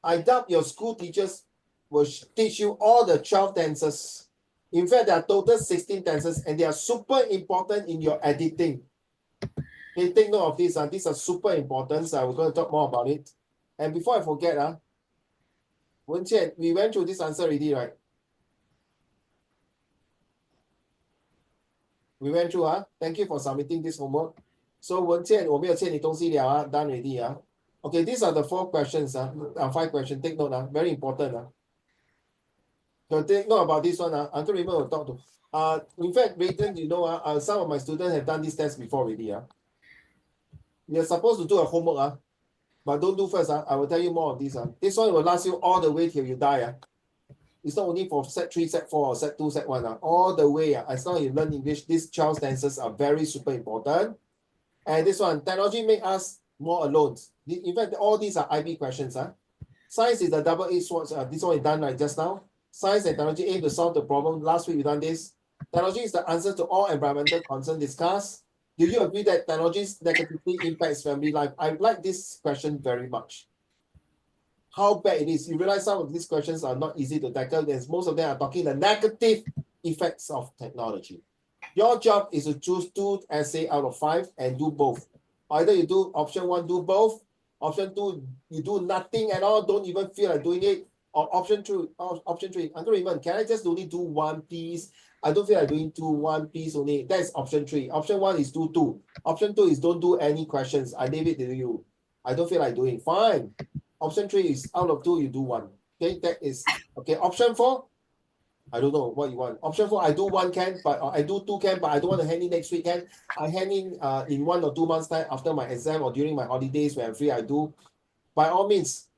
I doubt your school teachers will teach you all the 12 tenses. In fact, there are total 16 tenses, and they are super important in your editing. Okay, take note of this. These are super important. So we're going to talk more about it. And before I forget, Wen Jian, we went through this answer already, right? We went through, Thank you for submitting this homework. So Wen Jian, 我没有欠你东西了, done already, Okay, these are the 4 questions, 5 questions. Take note, very important, So take note about this one, Uncle Raymond will talk to. In fact, Rayton, you know, some of my students have done this test before already, You're supposed to do a homework, but don't do first, I will tell you more of this, This one will last you all the way till you die, It's not only for set 3, set 4, or set 2, set 1, all the way, as long as you learn English, these 12 stances are very super important. And this one, technology make us more alone. In fact, all these are IB questions, Science is the double-edged sword. This one is done right just now. Science and technology aim to solve the problem. Last week we done this. Technology is the answer to all environmental concerns discussed. Do you agree that technology negatively impacts family life? I like this question very much. How bad it is. You realize some of these questions are not easy to tackle, as most of them are talking the negative effects of technology. Your job is to choose 2 essays out of 5 and do both. Either you do option 1, do both. Option 2, you do nothing at all, don't even feel like doing it. Or option 3, Uncle Raymond, can I just only do 1 piece? I don't feel like doing 1 piece only. That's option 3. Option 1 is do 2. Option 2 is don't do any questions. I leave it to you. I don't feel like doing. Fine. Option 3 is out of 2, you do 1. Okay, that is okay. Option 4, I don't know what you want. Option 4, I do 1 can, but I do 2 can, but I don't want to hand in next weekend. I hand in 1 or 2 months time after my exam or during my holidays when I'm free. I do. By all means.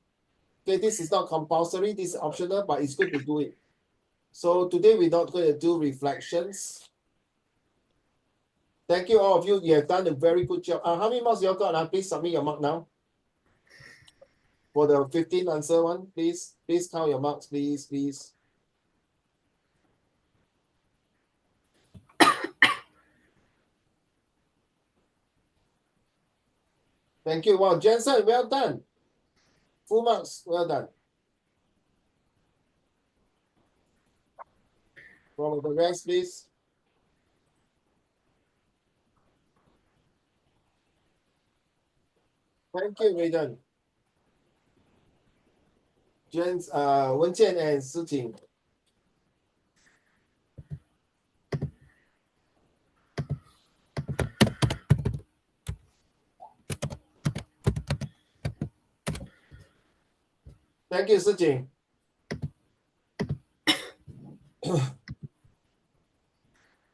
Okay, this is not compulsory. This is optional, but it's good to do it. So today we're not going to do reflections. Thank you all of you. You have done a very good job. How many marks you all got? Please submit your mark now. For the 15 answer one, please count your marks, please. Thank you. Wow, Jensen, well done. Full marks, well done. For the rest, please. Thank you, Raiden. Wen Jian and Siting. Thank you, Siting.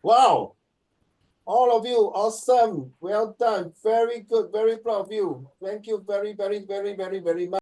Wow. All of you, awesome. Well done. Very good. Very proud of you. Thank you very, very, very, very, very much.